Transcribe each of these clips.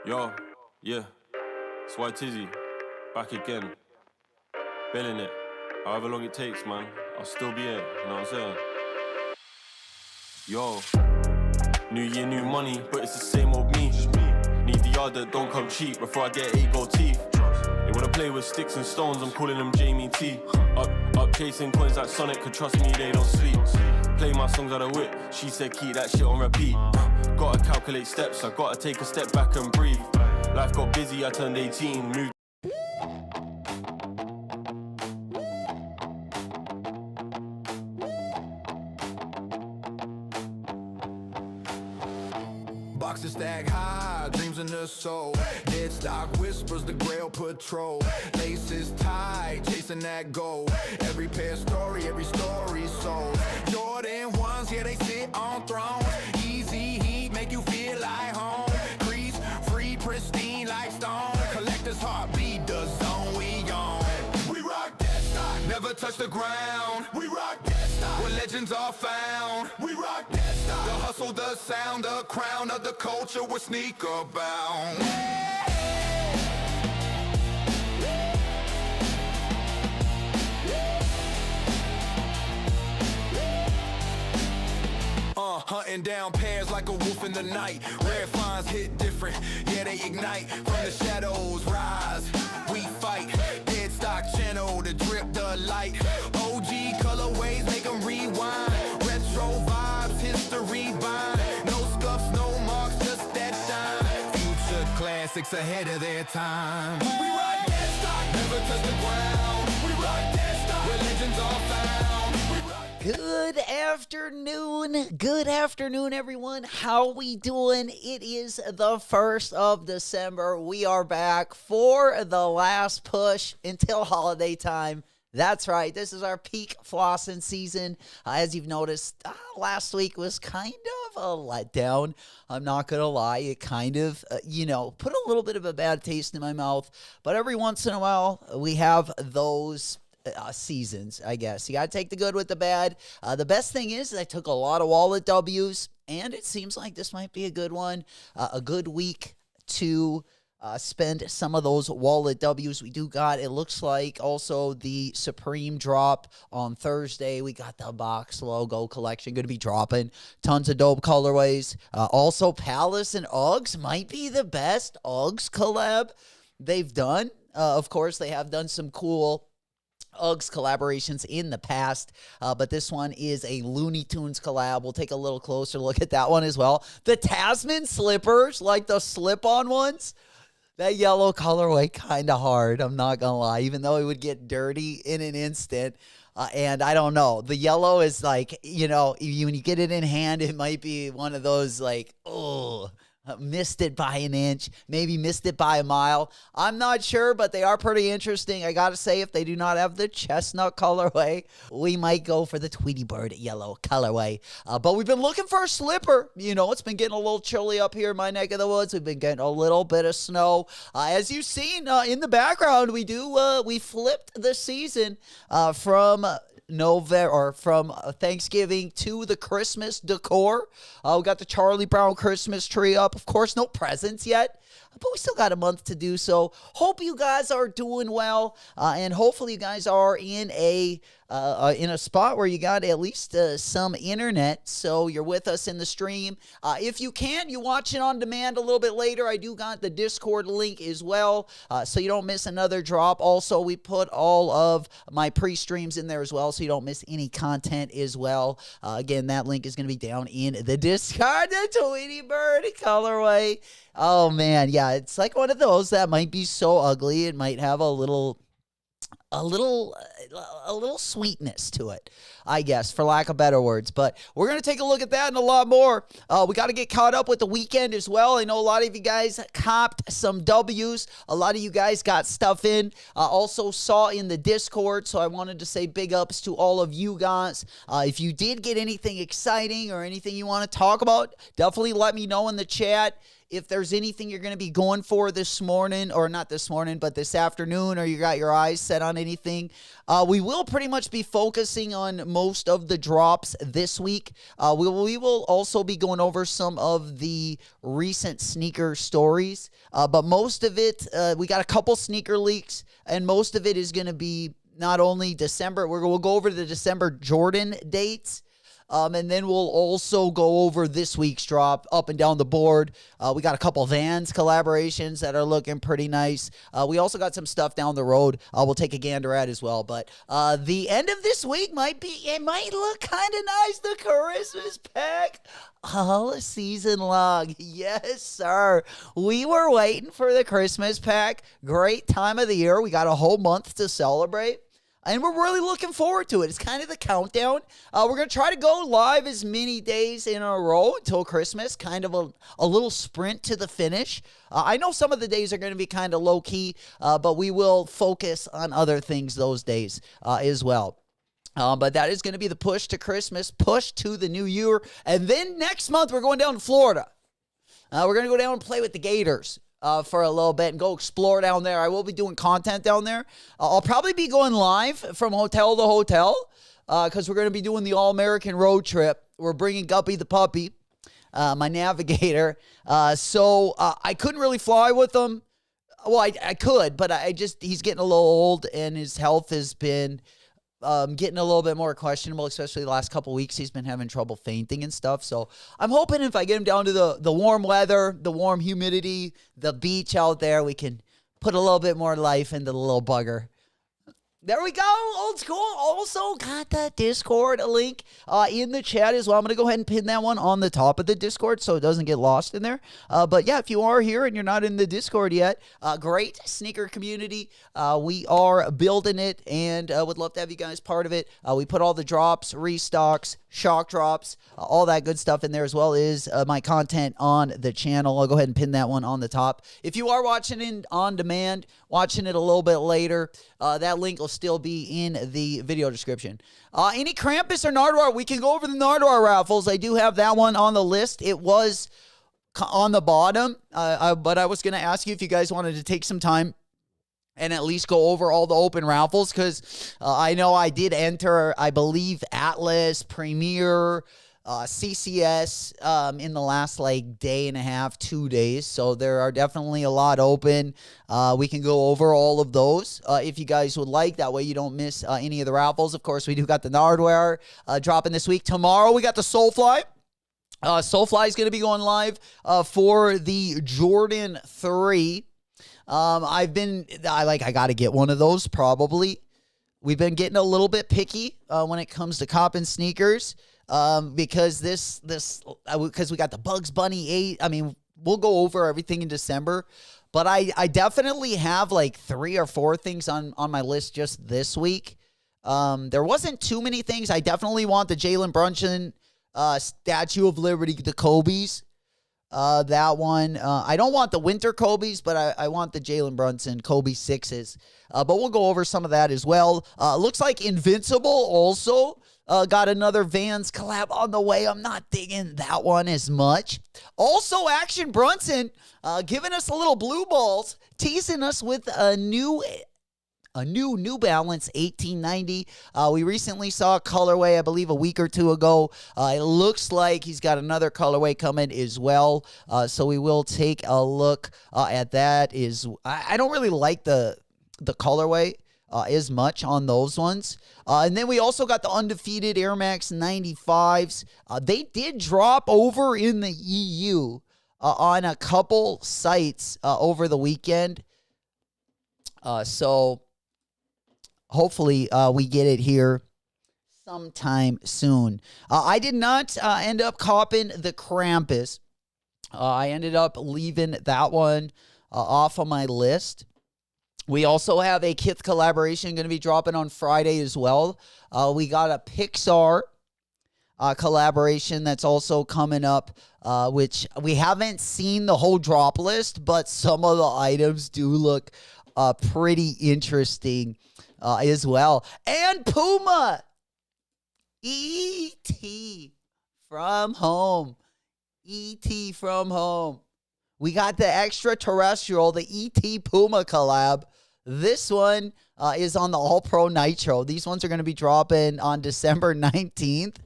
Yo, yeah, it's White Tizzy, back again, billing it. However long it takes, man, I'll still be here, you know what I'm saying? Yo, new year, new money, but it's the same old me. Need the yard that don't come cheap before I get 8 gold teeth. They wanna play with sticks and stones, I'm calling them Jamie T. Up chasing coins like Sonic, could trust me, they don't sleep. Play my songs out of whip, she said keep that shit on repeat. Gotta calculate steps, I gotta take a step back and breathe. Life got busy, I turned 18, moved. Boxes stack high, dreams in the soul. Dead stock whispers, the Grail Patrol. Laces tied, chasing that goal. Every pair story, every story sold. Jordan ones, yeah, they sit on thrones. Easy heat, make you feel like home. Crease, free, pristine like stone. Collector's heartbeat, the zone we own. We rock that stock, never touch the ground. We rock that stock, where legends are found. We rock that stock, the hustle, the sound, the crown of the culture, we're sneaker bound. Hunting down pairs like a wolf in the night. Rare finds hit different, yeah, they ignite. From the shadows rise, we fight. Dead stock channel to drip the light. OG colorways make them rewind. Retro vibes, history bind. No scuffs, no marks, just that shine. Future classics ahead of their time. We rock that stock, never touch the ground. We rock that stock, where legends are found. Good afternoon, everyone. How we doing? It is the 1st of December. We are back for the last push until holiday time. That's right. This is our peak flossing season. As you've noticed, last week was kind of a letdown. I'm not going to lie. It kind of, put a little bit of a bad taste in my mouth. But every once in a while, we have those seasons, I guess. You got to take the good with the bad. The best thing is I took a lot of wallet W's, and it seems like this might be a good one, a good week to spend some of those wallet W's. We do got, it looks like, also the Supreme drop on Thursday. We got the box logo collection going to be dropping. Tons of dope colorways. Also, Palace and Uggs might be the best Uggs collab they've done. Of course, they have done some cool Uggs collaborations in the past, but this one is a Looney Tunes collab. We'll take a little closer look at that one as well. The Tasman slippers, like the slip-on ones, that yellow colorway, kind of hard, I'm not gonna lie, even though it would get dirty in an instant. And I don't know, the yellow is like, when you get it in hand, it might be one of those like, missed it by an inch, maybe missed it by a mile. I'm not sure, but they are pretty interesting. I gotta say, if they do not have the chestnut colorway, we might go for the Tweety Bird yellow colorway. But we've been looking for a slipper. It's been getting a little chilly up here in my neck of the woods. We've been getting a little bit of snow. As you've seen in the background, we flipped the season from Thanksgiving to the Christmas decor. We got the Charlie Brown Christmas tree up. Of course, no presents yet, but we still got a month to do so. Hope you guys are doing well, and hopefully you guys are in a spot where you got at least some internet, so you're with us in the stream. If you can, you watch it on demand a little bit later. I do got the Discord link as well, so you don't miss another drop. Also, we put all of my pre-streams in there as well, so you don't miss any content as well. Again, that link is going to be down in the Discord. The Tweety Bird colorway. Oh, man, yeah, it's like one of those that might be so ugly, it might have a little sweetness to it, I guess, for lack of better words. But we're going to take a look at that and a lot more. We got to get caught up with the weekend as well. I know a lot of you guys copped some W's. A lot of you guys got stuff in. Also saw in the Discord, so I wanted to say big ups to all of you guys. If you did get anything exciting or anything you want to talk about, definitely let me know in the chat. if there's anything you're going to be going for this morning, or not this morning, but this afternoon, or you got your eyes set on anything, we will pretty much be focusing on most of the drops this week. We will also be going over some of the recent sneaker stories, but most of it, we got a couple sneaker leaks, and most of it is going to be not only December, we'll go over the December Jordan dates, and then we'll also go over this week's drop up and down the board. We got a couple Vans collaborations that are looking pretty nice. We also got some stuff down the road we'll take a gander at as well. But the end of this week might look kind of nice. The Christmas pack all season long. Yes, sir. We were waiting for the Christmas pack. Great time of the year. We got a whole month to celebrate. And we're really looking forward to it. It's kind of the countdown. We're going to try to go live as many days in a row until Christmas, kind of a little sprint to the finish. I know some of the days are going to be kind of low-key, but we will focus on other things those days as well. But that is going to be the push to Christmas, push to the new year. And then next month, we're going down to Florida. We're going to go down and play with the Gators for a little bit and go explore down there. I will be doing content down there. I'll probably be going live from hotel to hotel because we're going to be doing the All-American road trip. We're bringing Guppy the puppy, my navigator. So I couldn't really fly with him. Well, I could, but he's getting a little old and his health has been getting a little bit more questionable, especially the last couple weeks. He's been having trouble fainting and stuff. So I'm hoping if I get him down to the warm weather, the warm humidity, the beach out there, we can put a little bit more life into the little bugger. There we go, old school. Also got the Discord link in the chat as well. I'm going to go ahead and pin that one on the top of the Discord so it doesn't get lost in there. But yeah, if you are here and you're not in the Discord yet, great sneaker community. We are building it and would love to have you guys part of it. We put all the drops, restocks, shock drops, all that good stuff in there, as well as my content on the channel. I'll go ahead and pin that one on the top. If you are watching it on demand, watching it a little bit later, that link will still be in the video description. Any Krampus or Nardwuar, we can go over the Nardwuar raffles. I do have that one on the list. It was on the bottom, but I was going to ask you if you guys wanted to take some time and at least go over all the open raffles, because I know I did enter, I believe, Atlas, Premier, CCS in the last day and a half, 2 days. So there are definitely a lot open. We can go over all of those if you guys would like. That way you don't miss any of the raffles. Of course, we do got the Nardwuar dropping this week. Tomorrow we got the Soulfly. Soulfly is going to be going live for the Jordan 3. I got to get one of those probably. We've been getting a little bit picky when it comes to copping sneakers because because we got the Bugs Bunny 8. I mean, we'll go over everything in December, but I definitely have 3 or 4 things on my list just this week. There wasn't too many things. I definitely want the Jalen Brunson Statue of Liberty, the Kobe's. That one. I don't want the winter Kobe's, but I want the Jalen Brunson Kobe 6s. But we'll go over some of that as well. Looks like Invincible also got another Vans collab on the way. I'm not digging that one as much. Also, Action Brunson giving us a little blue balls, teasing us with a new New Balance 1890. We recently saw a colorway, I believe, a week or two ago. It looks like he's got another colorway coming as well. So we will take a look at that. I don't really like the colorway as much on those ones. And then we also got the undefeated Air Max 95s. They did drop over in the EU on a couple sites over the weekend. So hopefully we get it here sometime soon. I did not end up copping the Krampus. I ended up leaving that one off of my list. We also have a Kith collaboration going to be dropping on Friday as well. We got a Pixar collaboration that's also coming up, which we haven't seen the whole drop list, but some of the items do look pretty interesting as well. And Puma, E.T. from home. E.T. from home. we got the extraterrestrial, the ET Puma collab. This one is on the All Pro Nitro. These ones are going to be dropping on December 19th.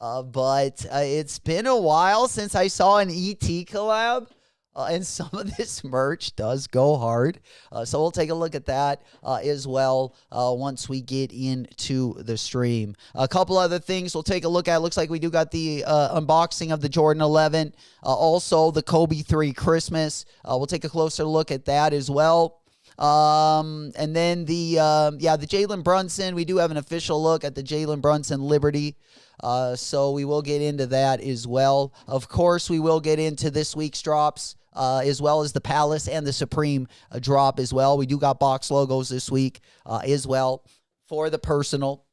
But it's been a while since I saw an ET collab. And some of this merch does go hard. So we'll take a look at that as well once we get into the stream. A couple other things we'll take a look at. Looks like we do got the unboxing of the Jordan 11. Also, the Kobe 3 Christmas. We'll take a closer look at that as well. And then the Jalen Brunson. We do have an official look at the Jalen Brunson Liberty. So we will get into that as well. Of course, we will get into this week's drops. As well as the Palace and the Supreme drop as well. We do got box logos this week as well for the personal.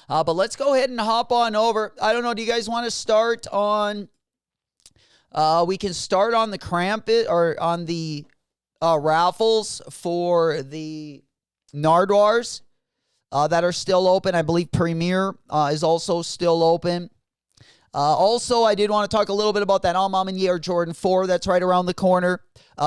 But let's go ahead and hop on over. I don't know, do you guys want to start on... we can start on the Krampus or on the raffles for the Nardwars that are still open. I believe Premier is also still open. Also, I did want to talk a little bit about that Air Jordan 4 that's right around the corner.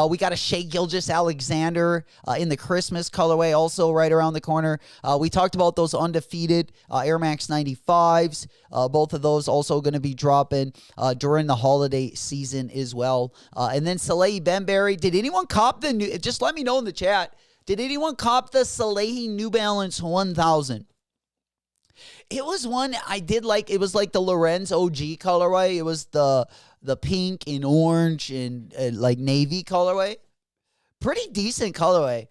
We got a Shea Gilgeous-Alexander in the Christmas colorway, also right around the corner. We talked about those undefeated Air Max 95s. Both of those also going to be dropping during the holiday season as well. And then Salehi Benberry. Did anyone cop the new... Just let me know in the chat. Did anyone cop the Salehi New Balance 1000? It was one I did like. It was like the Lorenz OG colorway. It was the pink and orange and like navy colorway. Pretty decent colorway.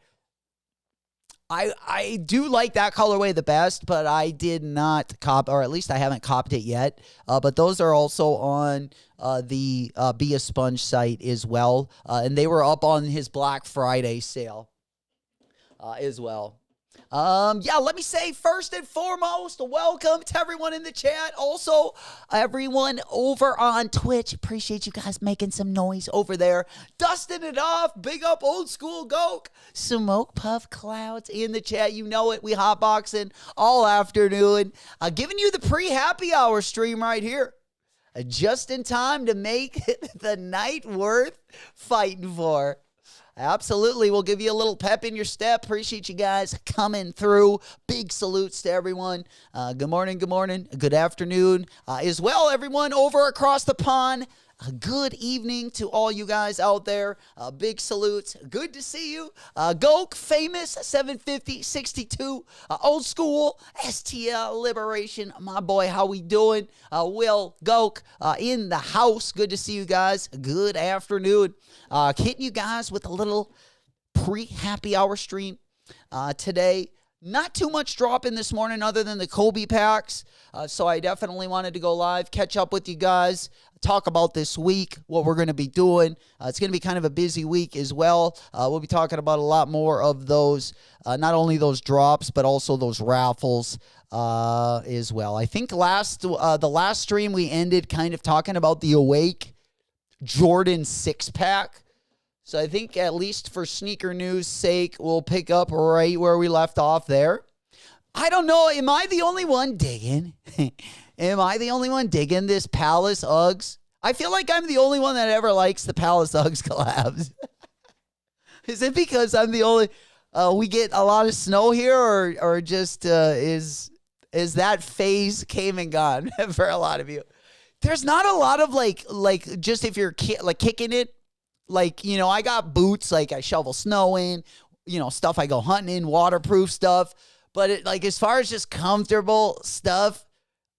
I do like that colorway the best, but I did not cop, or at least I haven't copped it yet. But those are also on the Be a Sponge site as well. And they were up on his Black Friday sale as well. Let me say first and foremost, welcome to everyone in the chat. Also, everyone over on Twitch. Appreciate you guys making some noise over there. Dusting it off. Big up Old School Goke. Smoke Puff Clouds in the chat. You know it. We hotboxing all afternoon. Giving you the pre-happy hour stream right here. Just in time to make the night worth fighting for. Absolutely. We'll give you a little pep in your step. Appreciate you guys coming through. Big salutes to everyone. Good morning, good afternoon. As well, everyone over across the pond. Good evening to all you guys out there. Big salutes. Good to see you. Goke, famous, 750-62. Old school, STL Liberation. My boy, how we doing? Will Goke in the house. Good to see you guys. Good afternoon. Hitting you guys with a little pre-happy hour stream today. Not too much dropping this morning other than the Kobe packs. So I definitely wanted to go live, catch up with you guys, talk about this week, what we're going to be doing. It's going to be kind of a busy week as well. We'll be talking about a lot more of those, not only those drops, but also those raffles as well. I think the last stream we ended kind of talking about the Awake Jordan 6-pack. So I think at least for sneaker news sake, we'll pick up right where we left off there. I don't know. Am I the only one digging? Am I the only one digging this Palace Uggs? I feel like I'm the only one that ever likes the Palace Uggs collabs. Is it because I'm the only... we get a lot of snow here, or just is that phase came and gone for a lot of you? There's not a lot of like just if you're kicking it. Like, you know, I got boots, like I shovel snow in, you know, stuff I go hunting in, waterproof stuff. But it, like, as far as just comfortable stuff,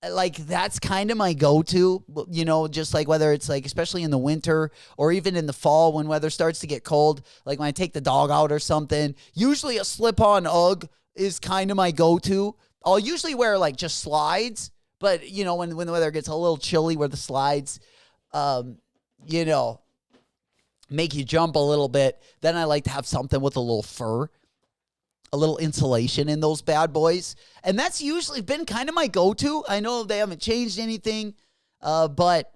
like that's kind of my go-to, you know, just like whether it's like, especially in the winter or even in the fall when weather starts to get cold, like when I take the dog out or something, usually a slip-on Ugg is kind of my go-to. I'll usually wear like just slides, but you know, when the weather gets a little chilly where the slides, you know, make you jump a little bit, then I like to have something with a little fur, a little insulation in those bad boys. And that's usually been kind of my go-to. I know they haven't changed anything, but,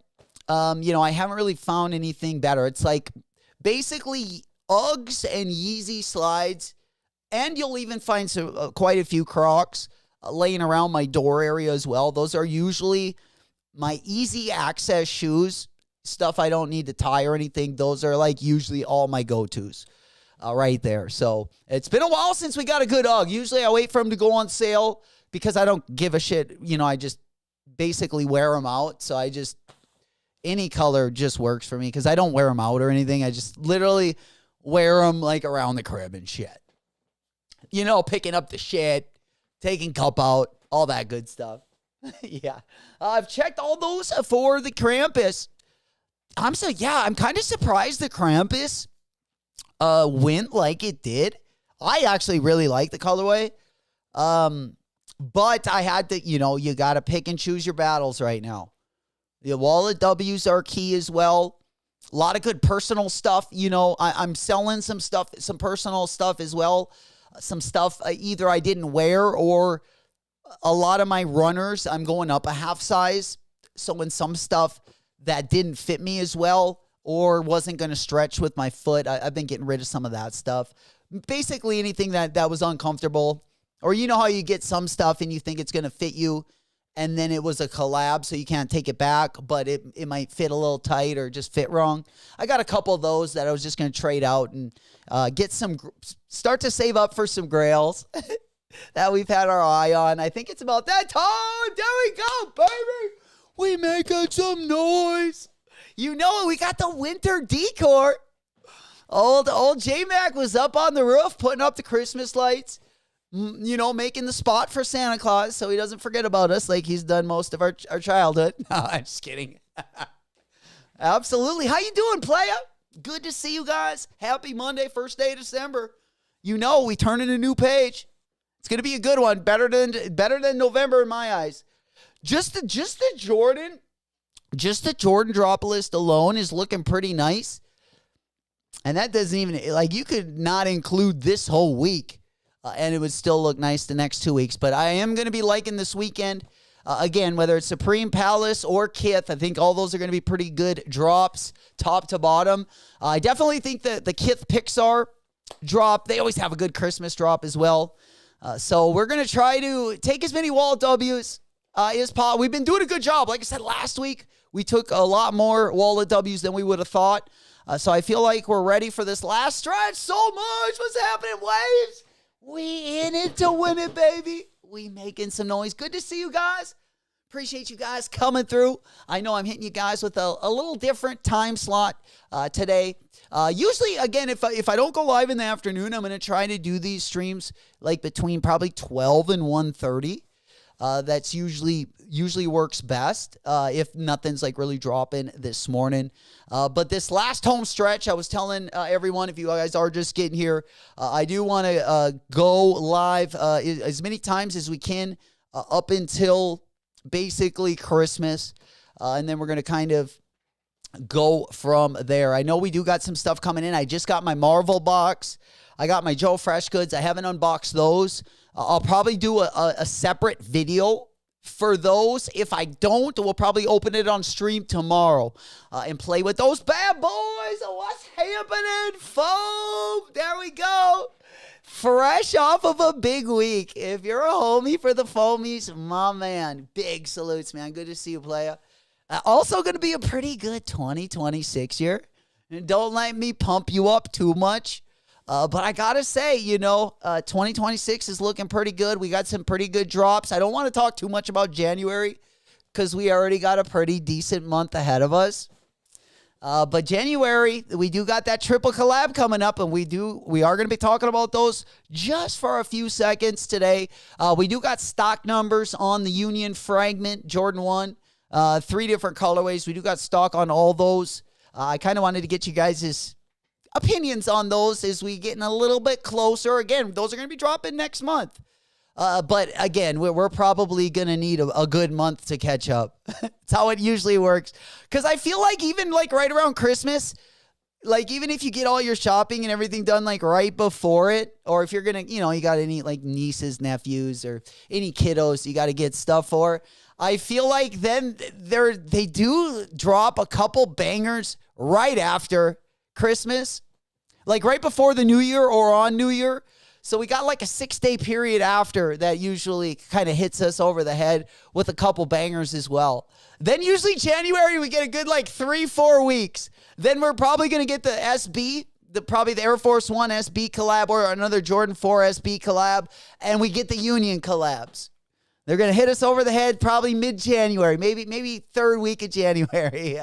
you know, I haven't really found anything better. It's like basically Uggs and Yeezy slides, and you'll even find some quite a few Crocs laying around my door area as well. Those are usually my easy access shoes. stuff I don't need to tie or anything, those are like usually all my go-tos right there. So it's been a while since we got a good UGG. Usually I wait for them to go on sale because I don't give a shit. You know, I just basically wear them out. So any color just works for me because I don't wear them out or anything. I just literally wear them like around the crib and shit. You know, picking up the shit, taking cup out, all that good stuff. Yeah. I've checked all those for the Krampus. I'm kind of surprised the Krampus went like it did. I actually really like the colorway. But I had to, you got to pick and choose your battles right now. The wallet W's are key as well. A lot of good personal stuff. I'm selling some stuff, some personal stuff as well. Some stuff either I didn't wear or a lot of my runners, I'm going up a half size. So when some stuff that didn't fit me as well or wasn't going to stretch with my foot, I've been getting rid of some of that stuff. Basically anything that was uncomfortable. Or you know how you get some stuff and you think it's going to fit you and then it was a collab so you can't take it back, but it might fit a little tight or just fit wrong. I got a couple of those that I was just going to trade out and start to save up for some grails that we've had our eye on. I think it's about that time. There we go, baby. We making some noise. You know it. We got the winter decor. Old J-Mac was up on the roof putting up the Christmas lights. Making the spot for Santa Claus so he doesn't forget about us like he's done most of our childhood. No, I'm just kidding. Absolutely. How you doing, playa? Good to see you guys. Happy Monday, first day of December. We turning a new page. It's going to be a good one. Better than November in my eyes. Just the Jordan drop list alone is looking pretty nice. And that doesn't even, you could not include this whole week. And it would still look nice the next 2 weeks. But I am going to be liking this weekend. Again, whether it's Supreme Palace or Kith, I think all those are going to be pretty good drops, top to bottom. I definitely think that the Kith Pixar drop, they always have a good Christmas drop as well. So we're going to try to take as many Wallet W's as possible. We've been doing a good job. Like I said, last week, we took a lot more Wallet W's than we would have thought. So I feel like we're ready for this last stretch. So much. What's happening, Waves? We in it to win it, baby. We making some noise. Good to see you guys. Appreciate you guys coming through. I know I'm hitting you guys with a little different time slot today. Usually, again, if I don't go live in the afternoon, I'm going to try to do these streams like between probably 12 and 1:30. That's usually works best if nothing's like really dropping this morning. But this last home stretch, I was telling everyone, if you guys are just getting here, I do want to go live as many times as we can up until basically Christmas. And then we're going to kind of go from there. I know we do got some stuff coming in. I just got my Marvel box. I got my Joe Fresh goods. I haven't unboxed those. I'll probably do a separate video for those. If I don't, we'll probably open it on stream tomorrow and play with those bad boys. What's happening, foam? There we go. Fresh off of a big week. If you're a homie for the foamies, my man, big salutes, man. Good to see you, playa. Also going to be a pretty good 2026 year. And don't let me pump you up too much. But I got to say, 2026 is looking pretty good. We got some pretty good drops. I don't want to talk too much about January because we already got a pretty decent month ahead of us. But January, we do got that triple collab coming up, and we are going to be talking about those just for a few seconds today. We do got stock numbers on the Union Fragment Jordan 1, 3 different colorways. We do got stock on all those. I kind of wanted to get you guys' opinions on those as we getting a little bit closer. Again, those are going to be dropping next month. But again, we're probably going to need a good month to catch up. That's how it usually works. Because I feel like even like right around Christmas, like even if you get all your shopping and everything done like right before it, or if you're going to, you got any like nieces, nephews, or any kiddos you got to get stuff for, I feel like then they do drop a couple bangers right after Christmas, like right before the New Year or on New Year. So we got like a 6-day period after that usually kind of hits us over the head with a couple bangers as well. Then usually January, we get a good like 3-4 weeks. Then we're probably going to get the SB, probably the Air Force One SB collab or another Jordan 4 SB collab. And we get the Union collabs. They're going to hit us over the head probably mid-January, maybe third week of January.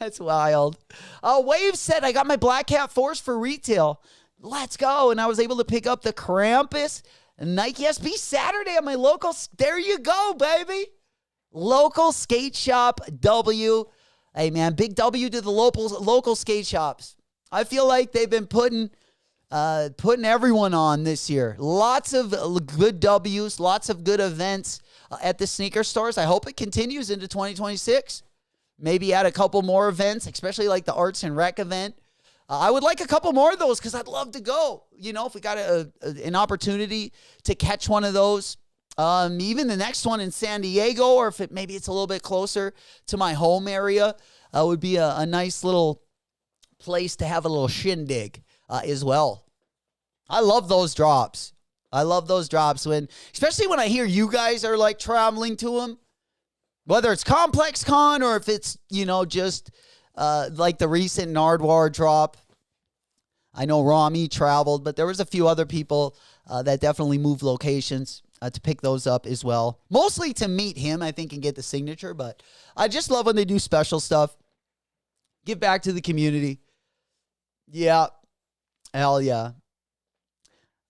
That's wild. Wave said, I got my Black Cat Force for retail. Let's go. And I was able to pick up the Krampus Nike SB Saturday at my local. There you go, baby. Local skate shop W. Hey, man, big W to the local skate shops. I feel like they've been putting everyone on this year. Lots of good W's, lots of good events at the sneaker stores. I hope it continues into 2026. Maybe add a couple more events, especially like the Arts and Rec event. I would like a couple more of those because I'd love to go. You know, if we got an opportunity to catch one of those, even the next one in San Diego, or if maybe it's a little bit closer to my home area, would be a nice little place to have a little shindig as well. I love those drops. Especially when I hear you guys are like traveling to them, whether it's Complex Con or if it's, you know, just like the recent Nardwuar drop. I know Rami traveled, but there was a few other people that definitely moved locations to pick those up as well. Mostly to meet him, I think, and get the signature. But I just love when they do special stuff. Give back to the community. Yeah. Hell yeah.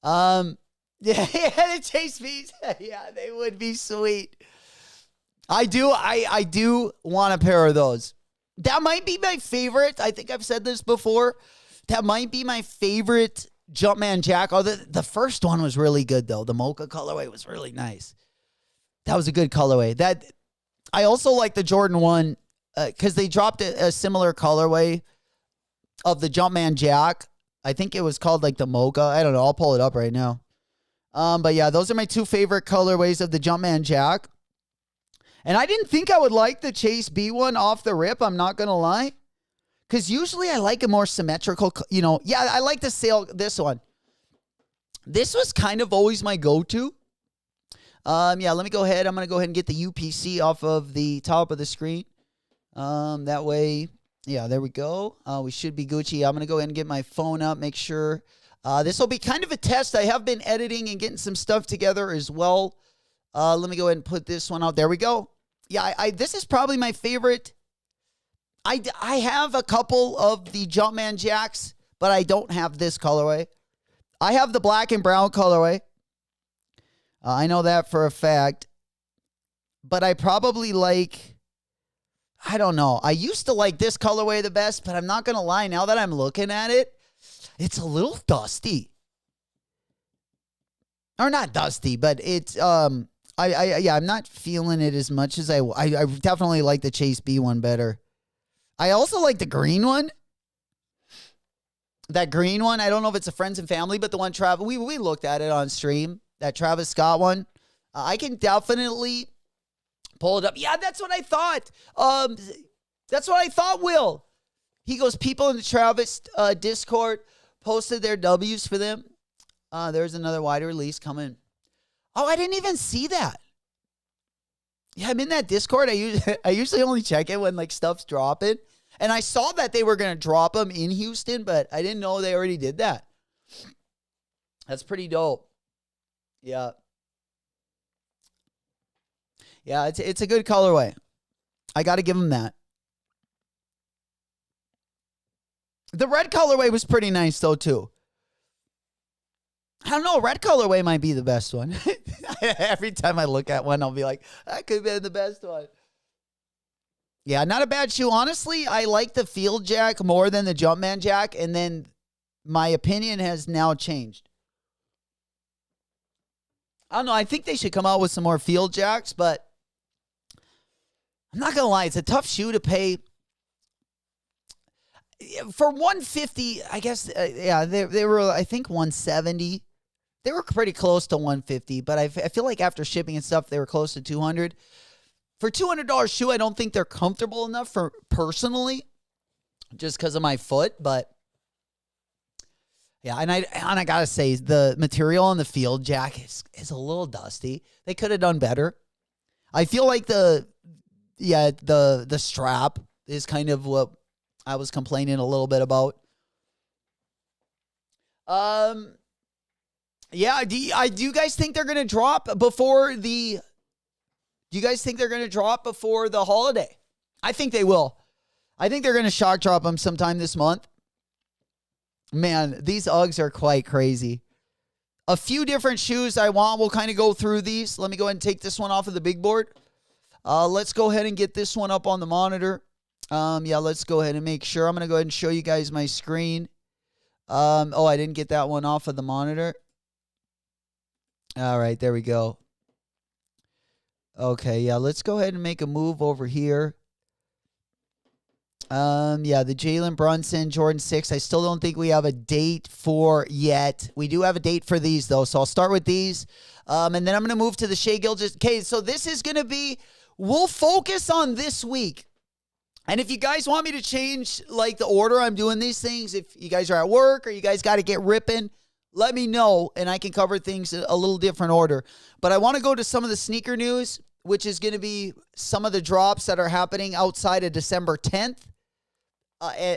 Yeah, the Chase Beats. Yeah, they would be sweet. I do want a pair of those. That might be my favorite. I think I've said this before. That might be my favorite Jumpman Jack. Oh, the first one was really good, though. The mocha colorway was really nice. That was a good colorway. That I also like the Jordan 1 because they dropped a similar colorway of the Jumpman Jack. I think it was called like the mocha. I don't know. I'll pull it up right now. But yeah, those are my two favorite colorways of the Jumpman Jack. And I didn't think I would like the Chase B one off the rip. I'm not going to lie. Because usually I like a more symmetrical, you know. Yeah, I like this one. This was kind of always my go-to. Yeah, let me go ahead. I'm going to go ahead and get the UPC off of the top of the screen. That way, yeah, there we go. We should be Gucci. I'm going to go ahead and get my phone up, make sure. This will be kind of a test. I have been editing and getting some stuff together as well. Let me go ahead and put this one out. There we go. Yeah, this is probably my favorite. I have a couple of the Jumpman Jacks, but I don't have this colorway. I have the black and brown colorway. I know that for a fact. But I probably like, I don't know. I used to like this colorway the best, but I'm not going to lie. Now that I'm looking at it, it's a little dusty. Or not dusty, but it's, I'm not feeling it as much as I definitely like the Chase B one better. I also like the green one. That green one, I don't know if it's a friends and family, but the one Travis, we looked at it on stream. That Travis Scott one. I can definitely pull it up. Yeah, that's what I thought. That's what I thought, Will. He goes, people in the Travis Discord posted their W's for them. There's another wide release coming. Oh, I didn't even see that. Yeah, I'm in that Discord. I usually only check it when like stuff's dropping. And I saw that they were going to drop them in Houston, but I didn't know they already did that. That's pretty dope. Yeah. Yeah, it's a good colorway. I got to give them that. The red colorway was pretty nice though too. I don't know. Red colorway might be the best one. Every time I look at one, I'll be like, that could be the best one. Yeah, not a bad shoe. Honestly, I like the Field Jack more than the Jumpman Jack, and then my opinion has now changed. I don't know. I think they should come out with some more Field Jacks, but I'm not going to lie. It's a tough shoe to pay. For $150, I guess, yeah, they were, I think, $170. They were pretty close to $150, but I feel like after shipping and stuff, they were close to $200. For $200 shoe, I don't think they're comfortable enough for personally, just because of my foot. But Yeah, and I gotta say, the material on the field jack is a little dusty. They could have done better. I feel like the strap is kind of what I was complaining a little bit about. Yeah, do you guys think they're gonna drop before the? Do you guys think they're gonna drop before the holiday? I think they will. I think they're gonna shock drop them sometime this month. Man, these Uggs are quite crazy. A few different shoes I want. We'll kind of go through these. Let me go ahead and take this one off of the big board. Let's go ahead and get this one up on the monitor. Yeah, let's go ahead and make sure. I'm going to go ahead and show you guys my screen. Oh, I didn't get that one off of the monitor. All right, there we go. Okay, yeah, let's go ahead and make a move over here. Yeah, the Jalen Brunson, Jordan 6. I still don't think we have a date for yet. We do have a date for these, though, so I'll start with these. And then I'm going to move to the Shai Gilgeous. Okay, so this is going to be, we'll focus on this week. And if you guys want me to change, like, the order I'm doing these things, if you guys are at work or you guys got to get ripping, let me know, and I can cover things a little different order. But I want to go to some of the sneaker news, which is going to be some of the drops that are happening outside of December 10th.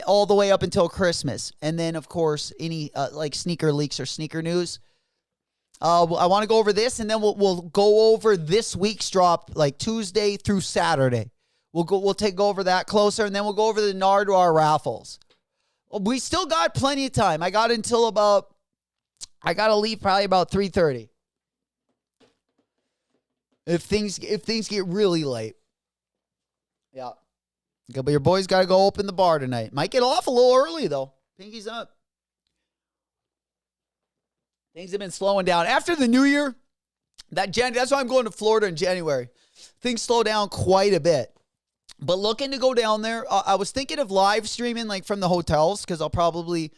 All the way up until Christmas. And then, of course, any like sneaker leaks or sneaker news. I want to go over this, and then we'll go over this week's drop, like Tuesday through Saturday. We'll go over that closer, and then we'll go over the Nardwuar raffles. We still got plenty of time. I got to leave probably about 3:30. If things get really late. Yeah. But your boys got to go open the bar tonight. Might get off a little early, though. Pinky's up. Things have been slowing down. After the new year, that's why I'm going to Florida in January. Things slow down quite a bit. But looking to go down there, I was thinking of live streaming like from the hotels, because I'll probably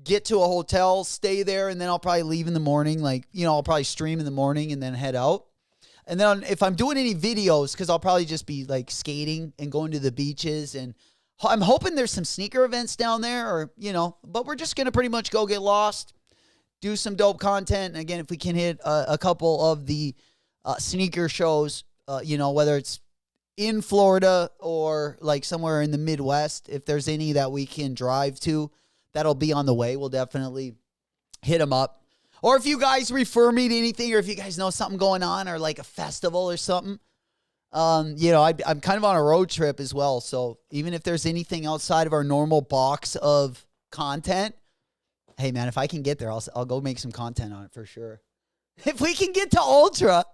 get to a hotel, stay there, and then I'll probably leave in the morning. Like, I'll probably stream in the morning and then head out. And then if I'm doing any videos, because I'll probably just be like skating and going to the beaches, and I'm hoping there's some sneaker events down there, or, but we're just going to pretty much go get lost, do some dope content. And again, if we can hit a couple of the sneaker shows, whether it's in Florida or like somewhere in the Midwest, if there's any that we can drive to, that'll be on the way. We'll definitely hit them up. Or if you guys refer me to anything, or if you guys know something going on, or like a festival or something, I'm kind of on a road trip as well. So even if there's anything outside of our normal box of content, hey man, if I can get there, I'll go make some content on it for sure. If we can get to Ultra,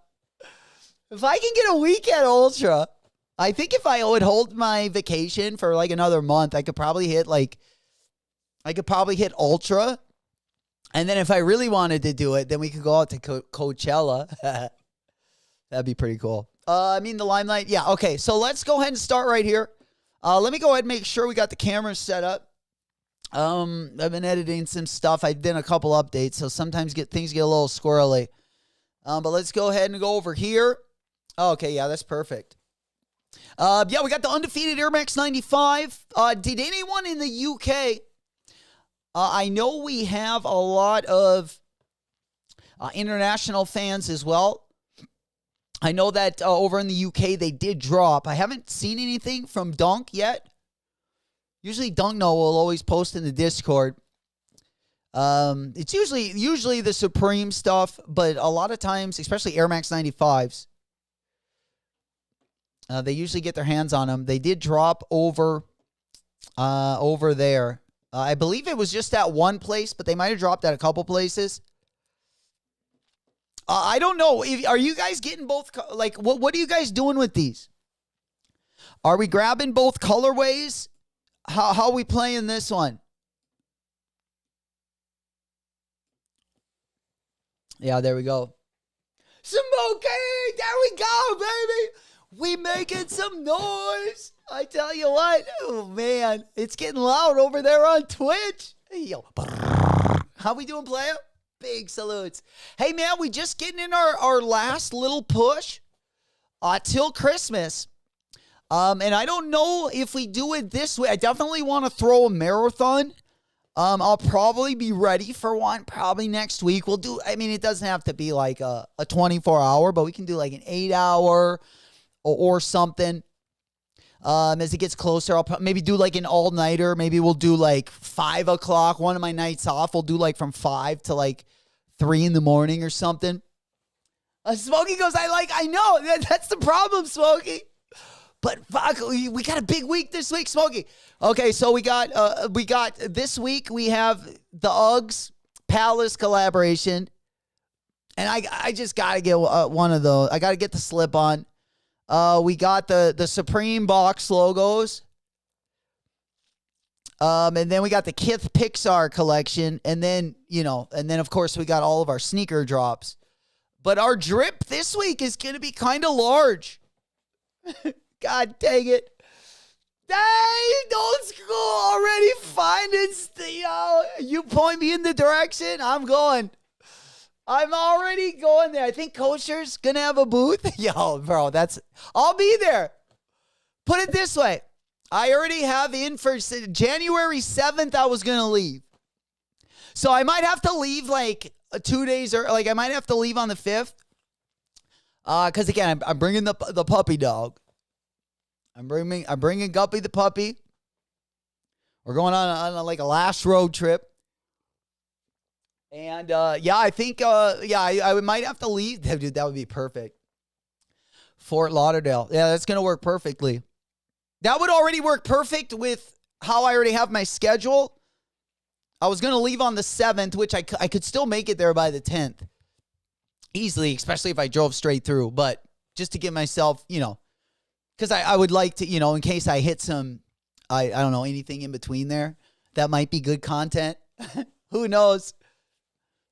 if I can get a week at Ultra, I think if I would hold my vacation for like another month, I could probably hit Ultra. And then if I really wanted to do it, then we could go out to Coachella. That'd be pretty cool. The Limelight. Yeah, okay. So let's go ahead and start right here. Let me go ahead and make sure we got the cameras set up. I've been editing some stuff. I've done a couple updates, so sometimes things get a little squirrely. But let's go ahead and go over here. Okay, yeah, that's perfect. We got the undefeated Air Max 95. Did anyone in the UK... I know we have a lot of international fans as well. I know that over in the UK they did drop. I haven't seen anything from Dunk yet. Usually Dunk will always post in the Discord. It's usually the Supreme stuff, but a lot of times, especially Air Max 95s, they usually get their hands on them. They did drop over there. I believe it was just at one place, but they might have dropped at a couple places. I don't know. Are you guys getting both? Like, what are you guys doing with these? Are we grabbing both colorways? How are we playing this one? Yeah, there we go. Smokey! There we go, baby! We making some noise. I tell you what. Oh, man. It's getting loud over there on Twitch. Hey, yo. How we doing, player? Big salutes. Hey, man, we just getting in our last little push till Christmas. And I don't know if we do it this way. I definitely want to throw a marathon I'll probably be ready for one probably next week. We'll do, I mean, it doesn't have to be like a 24-hour, but we can do like an 8-hour or something. As it gets closer, I'll maybe do like an all-nighter. Maybe we'll do like 5 o'clock. One of my nights off, we'll do like from 5 to like 3 in the morning or something. Smokey goes, I know. That's the problem, Smokey. But fuck, we got a big week this week, Smokey. Okay, so we got this week, we have the Uggs Palace collaboration. And I just got to get one of those. I got to get the slip-on. We got the Supreme box logos. And then we got the Kith Pixar collection. And then, of course, we got all of our sneaker drops. But our drip this week is going to be kind of large. God dang it. Dang, old school already finding, you point me in the direction, I'm going. I'm already going there. I think Kosher's going to have a booth. Yo, bro, I'll be there. Put it this way. I already have in for January 7th, I was going to leave. So I might have to leave like 2 days, or like I might have to leave on the 5th. Because again, I'm bringing the puppy dog. I'm bringing Guppy the puppy. We're going on like a last road trip. And I think I might have to leave. Dude, that would be perfect. Fort Lauderdale. Yeah, that's going to work perfectly. That would already work perfect with how I already have my schedule. I was going to leave on the 7th, which I could still make it there by the 10th. Easily, especially if I drove straight through. But just to give myself, because I would like to, in case I hit some, I don't know, anything in between there, that might be good content. Who knows?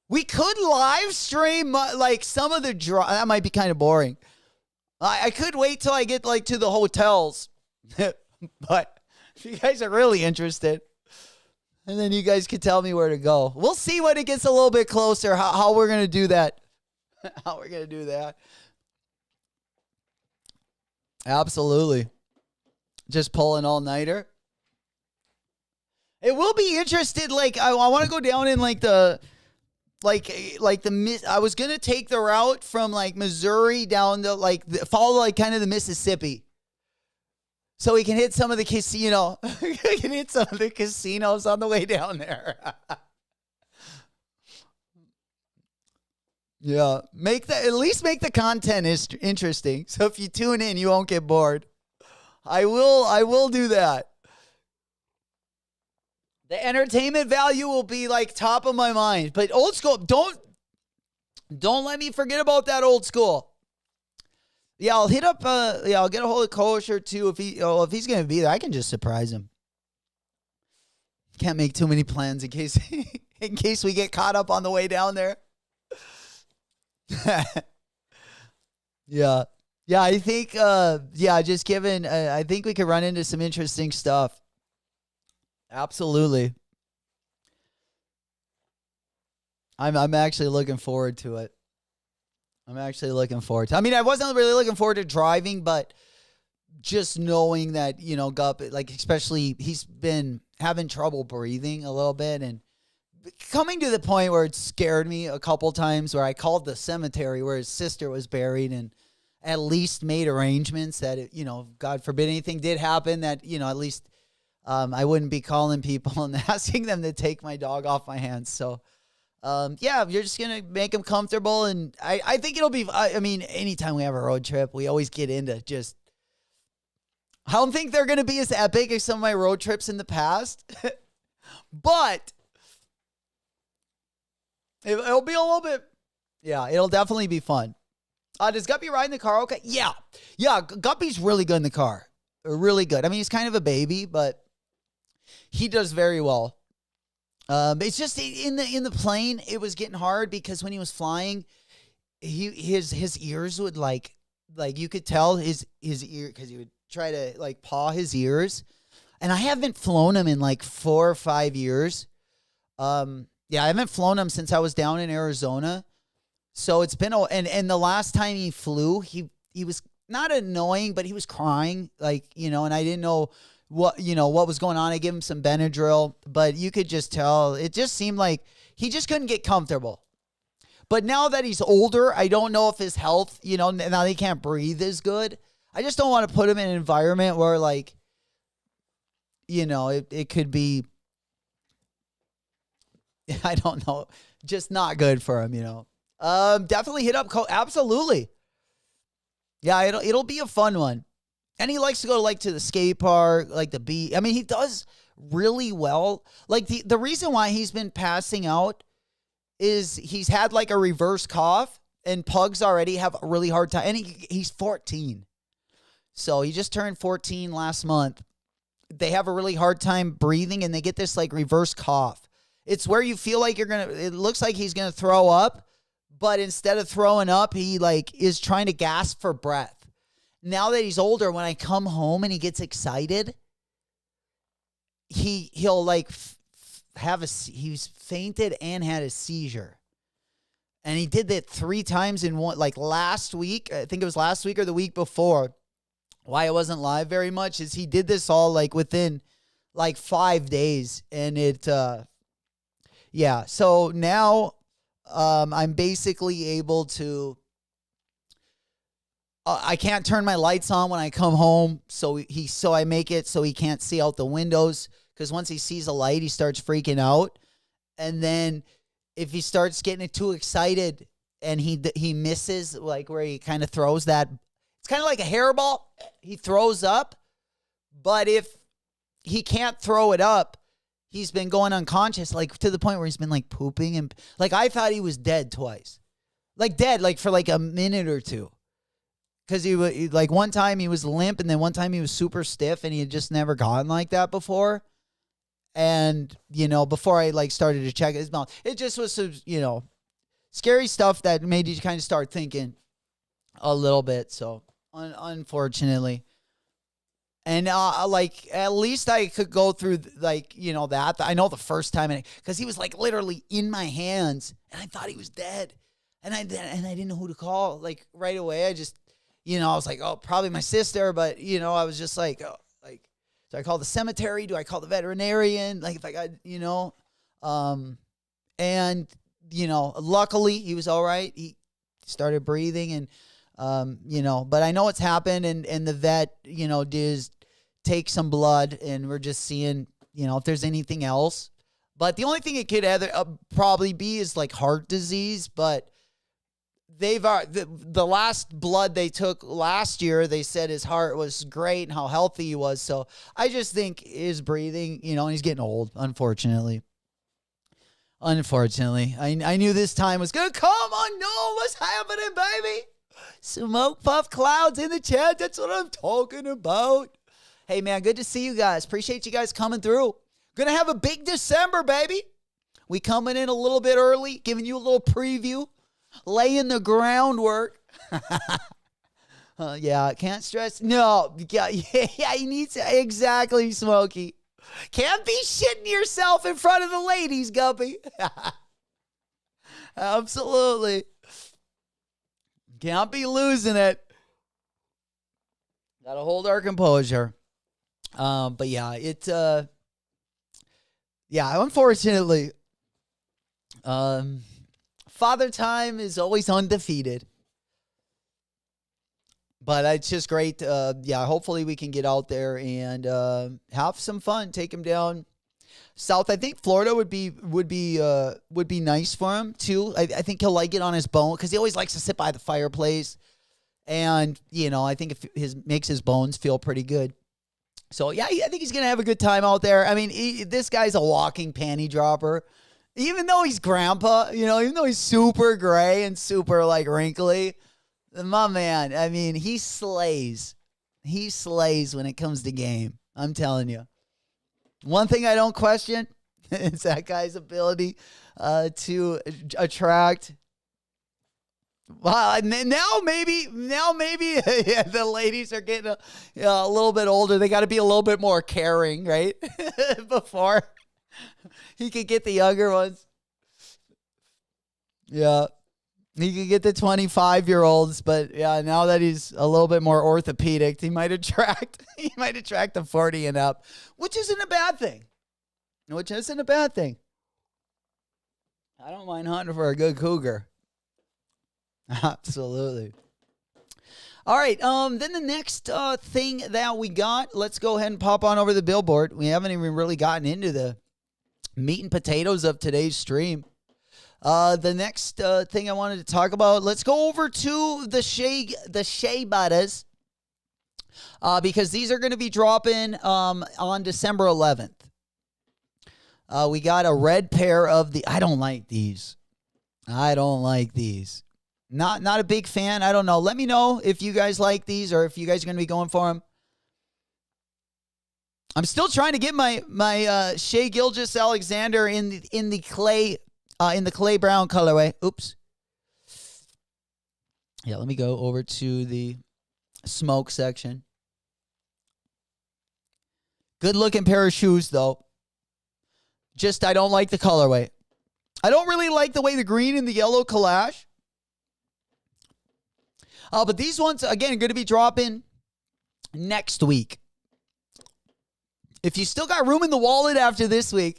We could live stream like some of the that might be kind of boring. I could wait till I get like to the hotels. But if you guys are really interested, and then you guys can tell me where to go. We'll see when it gets a little bit closer how we're going to do that. How we're going to do that. Absolutely. Just pull an all-nighter. It will be interested. Like, I want to go down in like the I was going to take the route from like Missouri down to like follow like kind of the Mississippi. So we can hit some of the casino. We can hit some of the casinos on the way down there. Yeah, at least make the content interesting. So if you tune in, you won't get bored. I will do that. The entertainment value will be like top of my mind. But old school, don't let me forget about that old school. Yeah, I'll hit up. I'll get a hold of Kosher too. If he's gonna be there, I can just surprise him. Can't make too many plans in case we get caught up on the way down there. Yeah. I think. Just given. I think we could run into some interesting stuff. Absolutely. I'm actually looking forward to it. I mean, I wasn't really looking forward to driving, but just knowing that, Gup, like, especially he's been having trouble breathing a little bit and coming to the point where it scared me a couple times, where I called the cemetery where his sister was buried and at least made arrangements that, God forbid anything did happen, that, at least I wouldn't be calling people and asking them to take my dog off my hands. So, you're just going to make them comfortable. And I think it'll be, anytime we have a road trip, we always get into just, I don't think they're going to be as epic as some of my road trips in the past, but it'll be a little bit, it'll definitely be fun. Does Guppy ride in the car okay? Yeah, Guppy's really good in the car. Really good. I mean, he's kind of a baby, but he does very well. It's just in the plane, it was getting hard because when he was flying, his ears would like you could tell his ear, because he would try to like paw his ears, and I haven't flown him in like 4 or 5 years. I haven't flown him since I was down in Arizona, so it's been and the last time he flew, he was not annoying, but he was crying, like, and I didn't know what was going on. I give him some Benadryl, but you could just tell it just seemed like he just couldn't get comfortable. But now that he's older, I don't know if his health, now he can't breathe as good. I just don't want to put him in an environment where, like, it could be, I don't know, just not good for him, Definitely hit up absolutely. Yeah, it'll be a fun one. And he likes to go to the skate park, like the beach. I mean, he does really well. Like the reason why he's been passing out is he's had like a reverse cough, and pugs already have a really hard time. And he's 14. So he just turned 14 last month. They have a really hard time breathing, and they get this like reverse cough. It's where you feel like it looks like he's going to throw up, but instead of throwing up, he like is trying to gasp for breath. Now that he's older, when I come home and he gets excited, he'll like he's fainted and had a seizure. And he did that 3 times in one, like last week. I think it was last week or the week before. Why it wasn't live very much is he did this all like within like 5 days. And so now I'm basically able to, I can't turn my lights on when I come home. So I make it so he can't see out the windows. Because once he sees a light, he starts freaking out. And then if he starts getting too excited and he misses, like where he kind of throws that, it's kind of like a hairball. He throws up. But if he can't throw it up, he's been going unconscious, like to the point where he's been like pooping. And like I thought he was dead twice. Like dead, like for like a minute or two. Because he was like one time he was limp, and then one time he was super stiff, and he had just never gotten like that before. And, before I like started to check his mouth, it just was some, scary stuff that made you kind of start thinking a little bit. So unfortunately, and like at least I could go through like, that. I know the first time, because he was like literally in my hands, and I thought he was dead, and I didn't know who to call. Like right away, I just, I was like, oh, probably my sister, but I was just like, oh, like. Do I call the cemetery? Do I call the veterinarian? Like if I got, and, luckily he was all right. He started breathing and, but I know it's happened, and the vet, did take some blood, and we're just seeing, if there's anything else. But the only thing it could probably be is like heart disease, but the last blood they took last year, they said his heart was great and how healthy he was. So I just think his breathing, and he's getting old, unfortunately. I knew this time was going to come. I know what's happening, baby. Smoke puff clouds in the chat. That's what I'm talking about. Hey, man, good to see you guys. Appreciate you guys coming through. Going to have a big December, baby. We coming in a little bit early, giving you a little preview. Laying the groundwork. Yeah, can't stress. No, yeah, you need to, exactly, Smokey. Can't be shitting yourself in front of the ladies, Guppy. Absolutely. Can't be losing it. Gotta hold our composure. But yeah, unfortunately, Father Time is always undefeated. But it's just great. Hopefully we can get out there and have some fun. Take him down south. I think Florida would be nice for him too. I think he'll like it on his bone, because he always likes to sit by the fireplace. And, I think makes his bones feel pretty good. So, yeah, I think he's going to have a good time out there. I mean, this guy's a walking panty dropper. Even though he's grandpa, even though he's super gray and super, like, wrinkly, my man, I mean, he slays. He slays when it comes to game. I'm telling you. One thing I don't question is that guy's ability to attract. Well, now maybe the ladies are getting a little bit older. They got to be a little bit more caring, right? Before he could get the younger ones. Yeah. He could get the 25-year-olds, but yeah, now that he's a little bit more orthopedic, he might attract the 40 and up, which isn't a bad thing. I don't mind hunting for a good cougar. Absolutely. All right, then the next thing that we got, let's go ahead and pop on over the billboard. We haven't even really gotten into the meat and potatoes of today's stream. The next thing I wanted to talk about, let's go over to the Shea Butters, because these are going to be dropping on December 11th. We got a red pair of the. I don't like these. Not a big fan. I don't know. Let me know if you guys like these or if you guys are going to be going for them. I'm still trying to get my Shea Gilgeous-Alexander in the clay brown colorway. Oops. Yeah, let me go over to the smoke section. Good looking pair of shoes though. Just I don't like the colorway. I don't really like the way the green and the yellow collage. But these ones, again, are going to be dropping next week. If you still got room in the wallet after this week,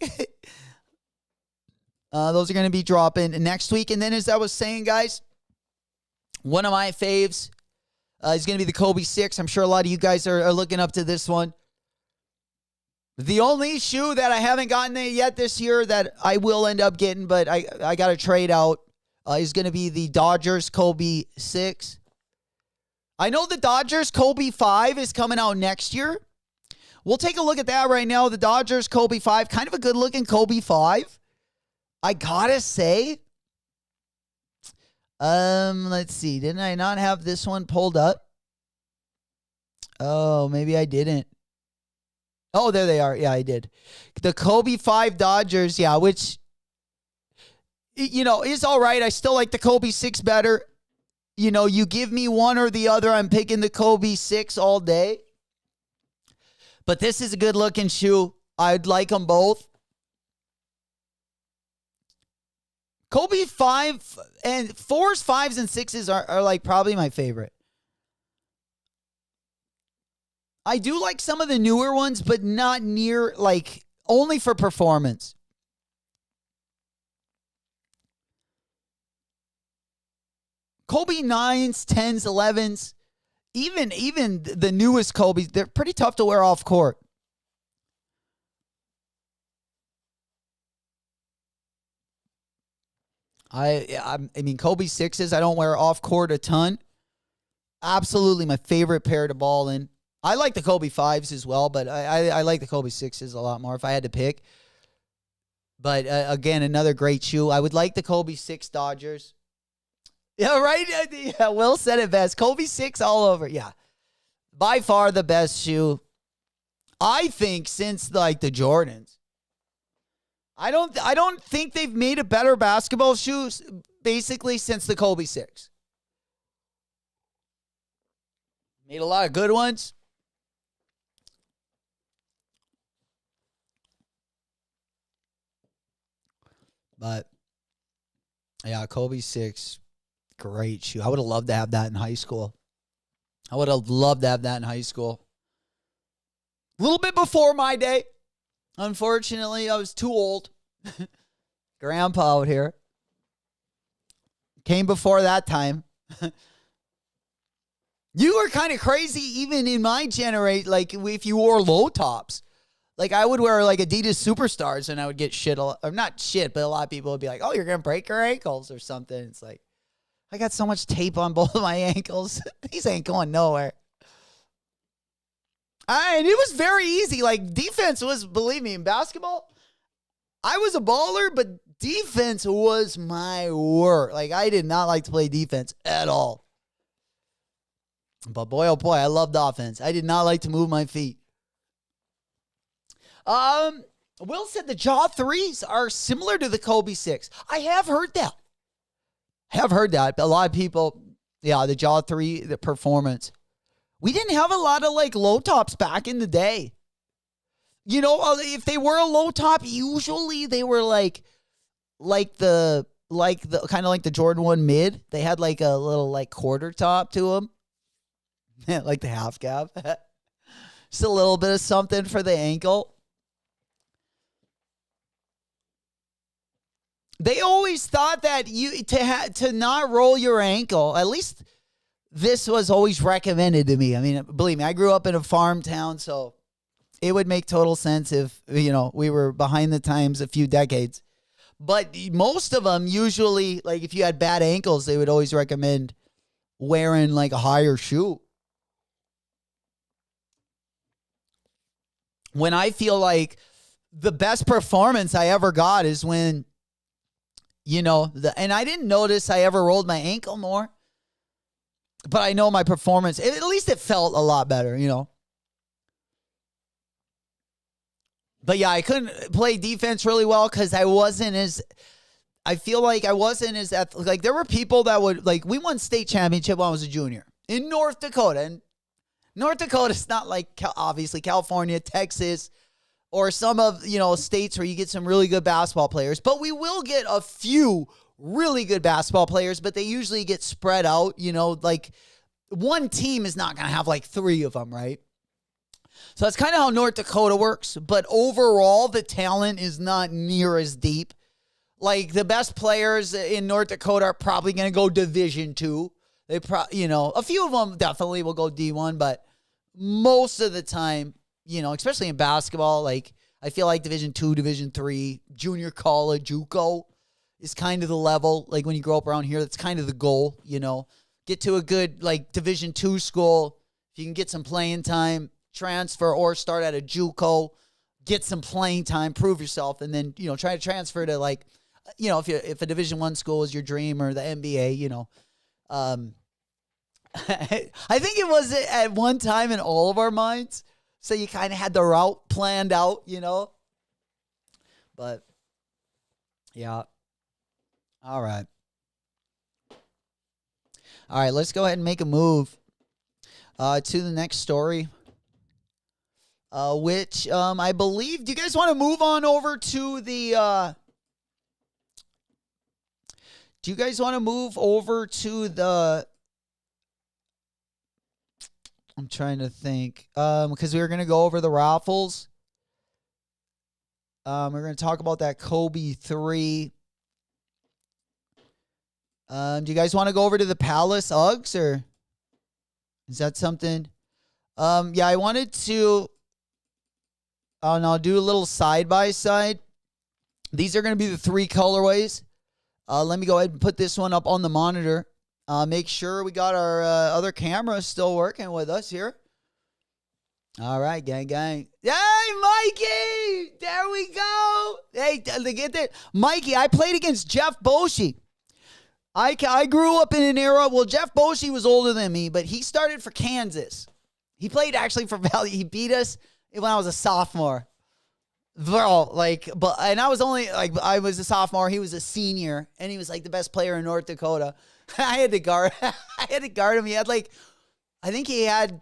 those are going to be dropping next week. And then as I was saying, guys, one of my faves is going to be the Kobe 6. I'm sure a lot of you guys are looking up to this one. The only shoe that I haven't gotten yet this year that I will end up getting, but I got to trade out, is going to be the Dodgers Kobe 6. I know the Dodgers Kobe 5 is coming out next year. We'll take a look at that right now. The Dodgers Kobe 5, kind of a good-looking Kobe 5. I gotta say. Let's see. Didn't I not have this one pulled up? Oh, maybe I didn't. Oh, there they are. Yeah, I did. The Kobe 5 Dodgers, yeah, which, is all right. I still like the Kobe 6 better. You give me one or the other, I'm picking the Kobe 6 all day. But this is a good-looking shoe. I'd like them both. Kobe 5 and 4s, 5s, and 6s are like probably my favorite. I do like some of the newer ones, but not near, like, only for performance. Kobe 9s, 10s, 11s, even the newest Kobe's, they're pretty tough to wear off court. I mean, Kobe 6s, I don't wear off court a ton. Absolutely my favorite pair to ball in. I like the Kobe 5s as well, but I like the Kobe 6s a lot more if I had to pick. But again, another great shoe. I would like the Kobe 6 Dodgers. Yeah, right? Yeah, Will said it best. Kobe 6 all over. Yeah. By far the best shoe, I think, since like the Jordans. I don't think they've made a better basketball shoe basically since the Kobe 6. Made a lot of good ones. But yeah, Kobe 6, great shoe. I would have loved to have that in high school. A little bit before my day. Unfortunately, I was too old. Grandpa out here. Came before that time. You were kind of crazy even in my generation, like if you wore low tops. Like I would wear like Adidas Superstars and I would get shit, or not shit, but a lot of people would be like, oh, you're going to break your ankles or something. It's like, I got so much tape on both of my ankles. These ain't going nowhere. And it was very easy. Like defense was, believe me, in basketball, I was a baller, but defense was my work. Like I did not like to play defense at all. But boy, oh boy, I loved offense. I did not like to move my feet. Will said the Jaw 3s are similar to the Kobe 6. I have heard that. A lot of people, yeah, the Jaw 3, the performance. We didn't have a lot of like low tops back in the day. If they were a low top, usually they were like the like the kind of like the Jordan 1 mid. They had like a little like quarter top to them. Like the half cap. Just a little bit of something for the ankle. They always thought that you to not roll your ankle, at least this was always recommended to me. I mean, believe me, I grew up in a farm town, so it would make total sense if, we were behind the times a few decades. But most of them usually, like if you had bad ankles, they would always recommend wearing like a higher shoe. When I feel like the best performance I ever got is when, and I didn't notice I ever rolled my ankle more, but I know my performance, at least it felt a lot better, But yeah, I couldn't play defense really well because I feel like I wasn't as, like there were people that would, like we won state championship when I was a junior in North Dakota. And North Dakota is not like, obviously, California, Texas, or some of, states where you get some really good basketball players. But we will get a few really good basketball players, but they usually get spread out, like one team is not going to have like 3 of them, right? So that's kind of how North Dakota works. But overall, the talent is not near as deep. Like the best players in North Dakota are probably going to go Division II. They a few of them definitely will go D1, but most of the time, especially in basketball, like I feel like Division II, Division III, junior college, JUCO is kind of the level. Like when you grow up around here, that's kind of the goal, Get to a good like Division II school. If you can get some playing time, transfer or start at a JUCO, get some playing time, prove yourself, and then, try to transfer to like, if a Division I school is your dream or the NBA, I think it was at one time in all of our minds. So you kind of had the route planned out, But, yeah. All right. All right, let's go ahead and make a move to the next story, which I believe, do you guys want to move on over to the... Do you guys want to move over to the... I'm trying to think. Because we were going to go over the raffles. We're going to talk about that Kobe 3. Do you guys want to go over to the Palace Uggs, or is that something? Yeah, I wanted to do a little side-by-side. These are going to be the 3 colorways. Let me go ahead and put this one up on the monitor. Make sure we got our other camera still working with us here. All right, gang. Hey, Mikey! There we go. Hey, get that. Mikey, I played against Jeff Boshi. I grew up in an era, well, Jeff Boshi was older than me, but he started for Kansas. He played actually for Valley. He beat us when I was a sophomore. Bro, and I was I was a sophomore, he was a senior, and he was like the best player in North Dakota. I had to guard him. He had I think he had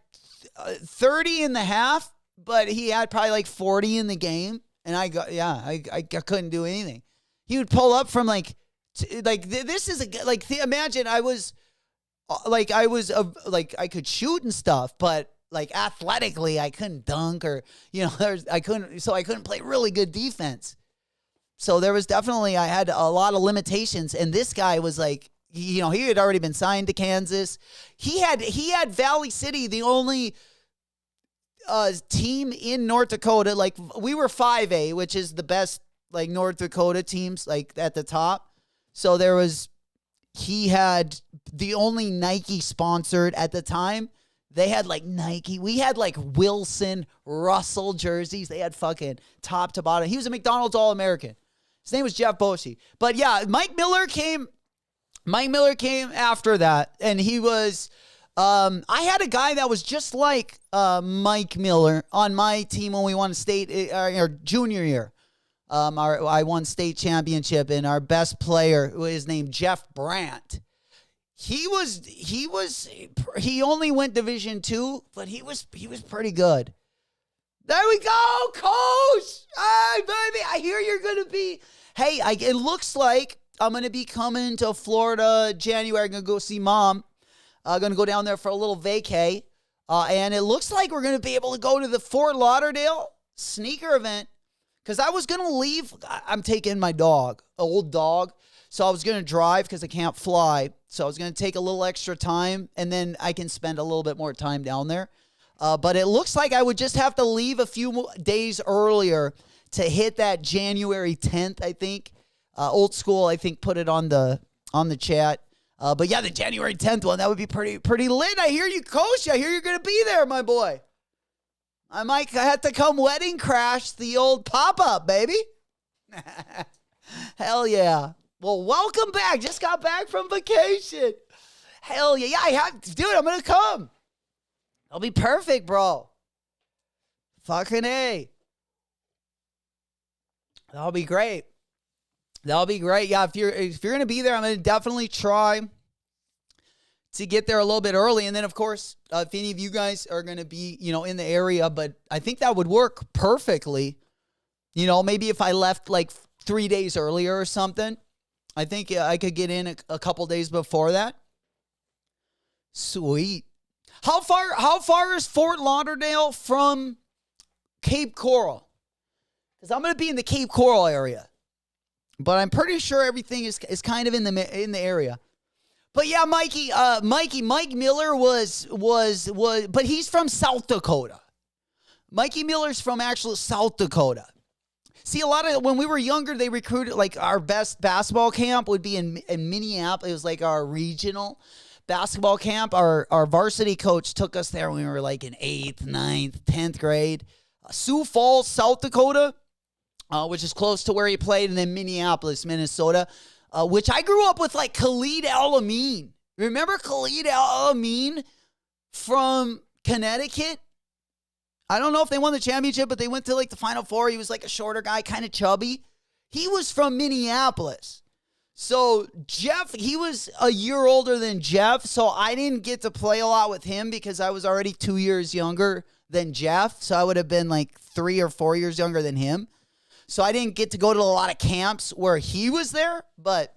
30 in the half, but he had probably like 40 in the game. And I couldn't do anything. He would pull up from this is imagine I was I could shoot and stuff, but athletically I couldn't dunk or, I couldn't play really good defense. So there was definitely, I had a lot of limitations. And this guy was he had already been signed to Kansas. He had Valley City, the only team in North Dakota. We were 5A, which is the best North Dakota teams at the top. So he had the only Nike sponsored at the time. They had Nike. We had Wilson, Russell jerseys. They had fucking top to bottom. He was a McDonald's All-American. His name was Jeff Boshi. But yeah, Mike Miller came after that. And he was, I had a guy that was just like Mike Miller on my team when we won state, our junior year. I won state championship, and our best player was named Jeff Brandt. He only went Division II, but he was pretty good. There we go, coach. Hey, baby, I hear you're going to be. Hey, it looks like I'm going to be coming to Florida January. I'm going to go see Mom. I'm going to go down there for a little vacay. And it looks like we're going to be able to go to the Fort Lauderdale sneaker event. Because I was going to leave. I'm taking my dog, an old dog. So I was going to drive because I can't fly. So I was going to take a little extra time. And then I can spend a little bit more time down there. But it looks like I would just have to leave a few days earlier to hit that January 10th, I think. Old School, I think, put it on the chat. But yeah, the January 10th one, that would be pretty lit. I hear you, Coach. I hear you're going to be there, my boy. I might have to come wedding crash the old pop-up, baby. Hell yeah. Well, welcome back. Just got back from vacation. Hell yeah. Yeah, I have, dude, I'm going to come. That'll be perfect, bro. Fucking A. That'll be great. That'll be great. Yeah, if you're going to be there, I'm going to definitely try to get there a little bit early. And then, of course, if any of you guys are going to be, in the area, but I think that would work perfectly. Maybe if I left like 3 days earlier or something, I think I could get in a couple days before that. Sweet. How far is Fort Lauderdale from Cape Coral? Because I'm going to be in the Cape Coral area. But I'm pretty sure everything is kind of in the area. But yeah, Mike Miller was, but he's from South Dakota. Mikey Miller's from actual South Dakota. See, when we were younger, they recruited, like, our best basketball camp would be in Minneapolis. It was like our regional basketball camp. Our varsity coach took us there when we were like in 8th, 9th, 10th grade. Sioux Falls, South Dakota, which is close to where he played, and then Minneapolis, Minnesota. Which I grew up with, like, Khalid El-Amin. Remember Khalid El-Amin from Connecticut? I don't know if they won the championship, but they went to, like, the Final Four. He was, like, a shorter guy, kind of chubby. He was from Minneapolis. So Jeff, he was a year older than Jeff, so I didn't get to play a lot with him because I was already 2 years younger than Jeff. So I would have been, like, 3 or 4 years younger than him. So I didn't get to go to a lot of camps where he was there, but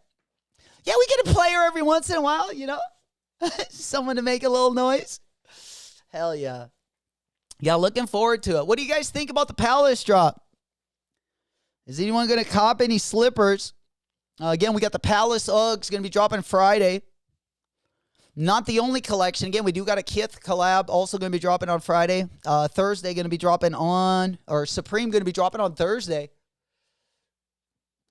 yeah, we get a player every once in a while, someone to make a little noise. Hell yeah. Yeah, looking forward to it. What do you guys think about the Palace drop? Is anyone going to cop any slippers? Again, we got the Palace Uggs going to be dropping Friday. Not the only collection. Again, we do got a Kith collab also going to be dropping on Friday. Thursday going to be dropping Supreme going to be dropping on Thursday.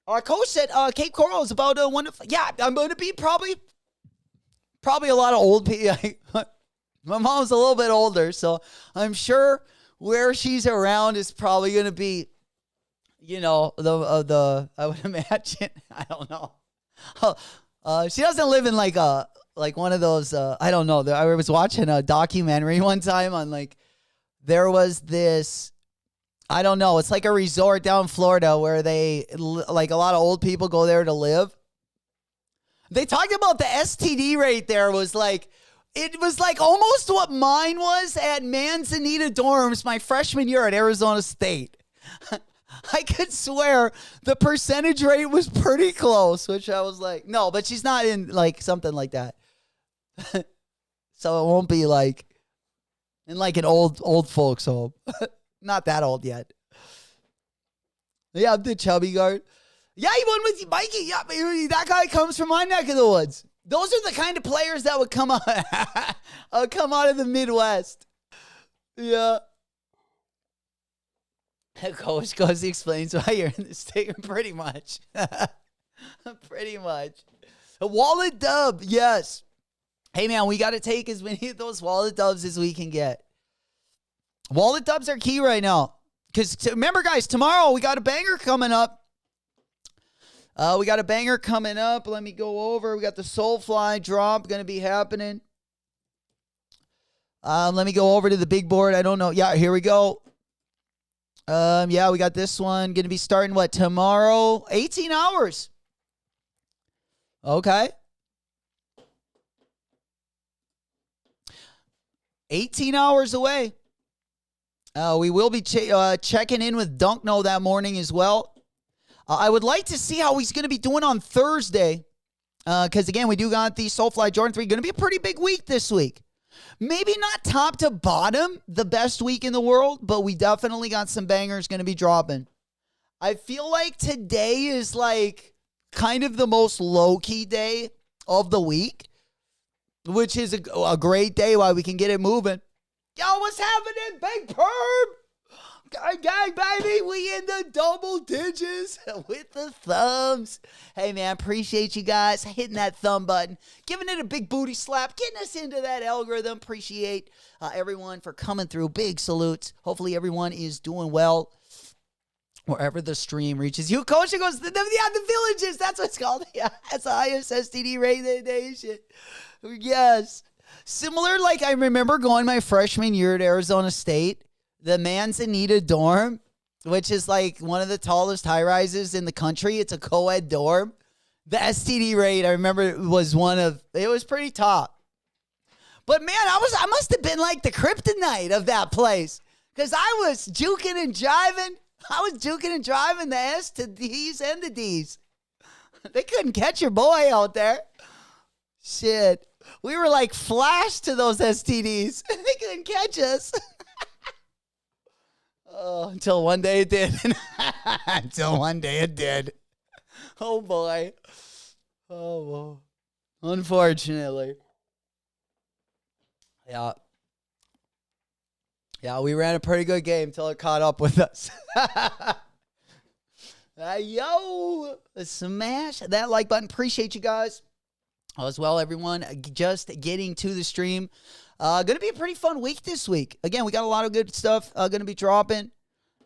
Our coach said Cape Coral is about wonderful. Yeah, I'm going to be probably a lot of old people. My mom's a little bit older, so I'm sure where she's around is probably going to be, the I would imagine. I don't know. She doesn't live in like one of those. I don't know. I was watching a documentary one time on there was this. I don't know. It's like a resort down in Florida where a lot of old people go there to live. They talked about the STD rate there was it was almost what mine was at Manzanita dorms my freshman year at Arizona State. I could swear the percentage rate was pretty close, which I was like, no, but she's not in something like that. So it won't be in an old folks home. Not that old yet. Yeah, I'm the chubby guard. Yeah, he won with Mikey. Yeah, that guy comes from my neck of the woods. Those are the kind of players that would come out, come out of the Midwest. Yeah. Coach goes, he explains why you're in the state. Pretty much. Pretty much. A wallet dub, yes. Hey, man, we got to take as many of those wallet dubs as we can get. Wallet dubs are key right now. Because remember, guys, tomorrow we got a banger coming up. Let me go over. We got the Soulfly drop going to be happening. Let me go over to the big board. I don't know. Yeah, here we go. Yeah, we got this one going to be starting tomorrow? 18 hours. Okay. 18 hours away. We will be checking in with Dunkno that morning as well. I would like to see how he's going to be doing on Thursday. Because, again, we do got the Soulfly Jordan 3. Going to be a pretty big week this week. Maybe not top to bottom, the best week in the world, but we definitely got some bangers going to be dropping. I feel like today is like kind of the most low-key day of the week, which is a great day while we can get it moving. Yo, what's happening, Big Perb? Gang, baby, we in the double digits with the thumbs. Hey, man, appreciate you guys hitting that thumb button, giving it a big booty slap, getting us into that algorithm. Appreciate everyone for coming through. Big salutes. Hopefully everyone is doing well wherever the stream reaches you. Coach goes, the villages. That's what it's called. Yeah, that's the highest STD rate in the nation. Yes. Similar, like I remember going my freshman year at Arizona State. The Manzanita dorm, which is like one of the tallest high-rises in the country. It's a co-ed dorm. The STD rate, I remember, it was pretty top. But man, I must have been like the kryptonite of that place. Because I was juking and jiving. The S to D's and the D's. They couldn't catch your boy out there. Shit. We were like flash to those STDs. They couldn't catch us. Oh, until one day it did. Oh, boy. Oh, boy. Unfortunately. Yeah. Yeah, we ran a pretty good game until it caught up with us. Yo, smash that like button. Appreciate you guys. As well, everyone, just getting to the stream. Going to be a pretty fun week this week. Again, we got a lot of good stuff going to be dropping.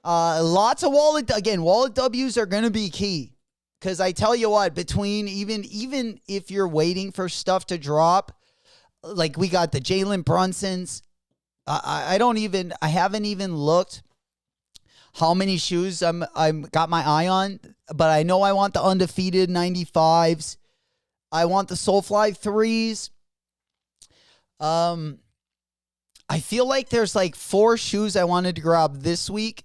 Lots of wallet W's are going to be key. Because I tell you what, between even if you're waiting for stuff to drop, like we got the Jalen Brunsons. I haven't even looked how many shoes I'm got my eye on, but I know I want the undefeated 95s. I want the Soulfly 3s. I feel like there's like 4 shoes I wanted to grab this week,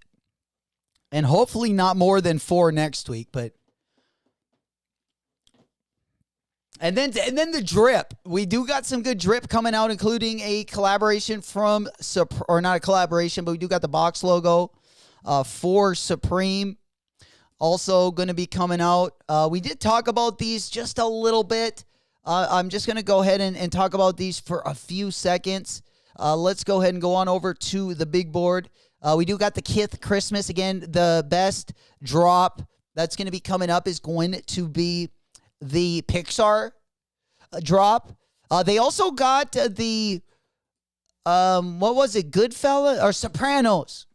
and hopefully not more than 4 next week. But and then the drip. We do got some good drip coming out, including a collaboration from or not a collaboration, but we do got the box logo for Supreme. Also going to be coming out. We did talk about these just a little bit. I'm just going to go ahead and talk about these for a few seconds. Let's go ahead and go on over to the big board. We do got the Kith Christmas. Again, the best drop that's going to be coming up is going to be the Pixar drop. They also got the, what was it, Goodfella or Sopranos.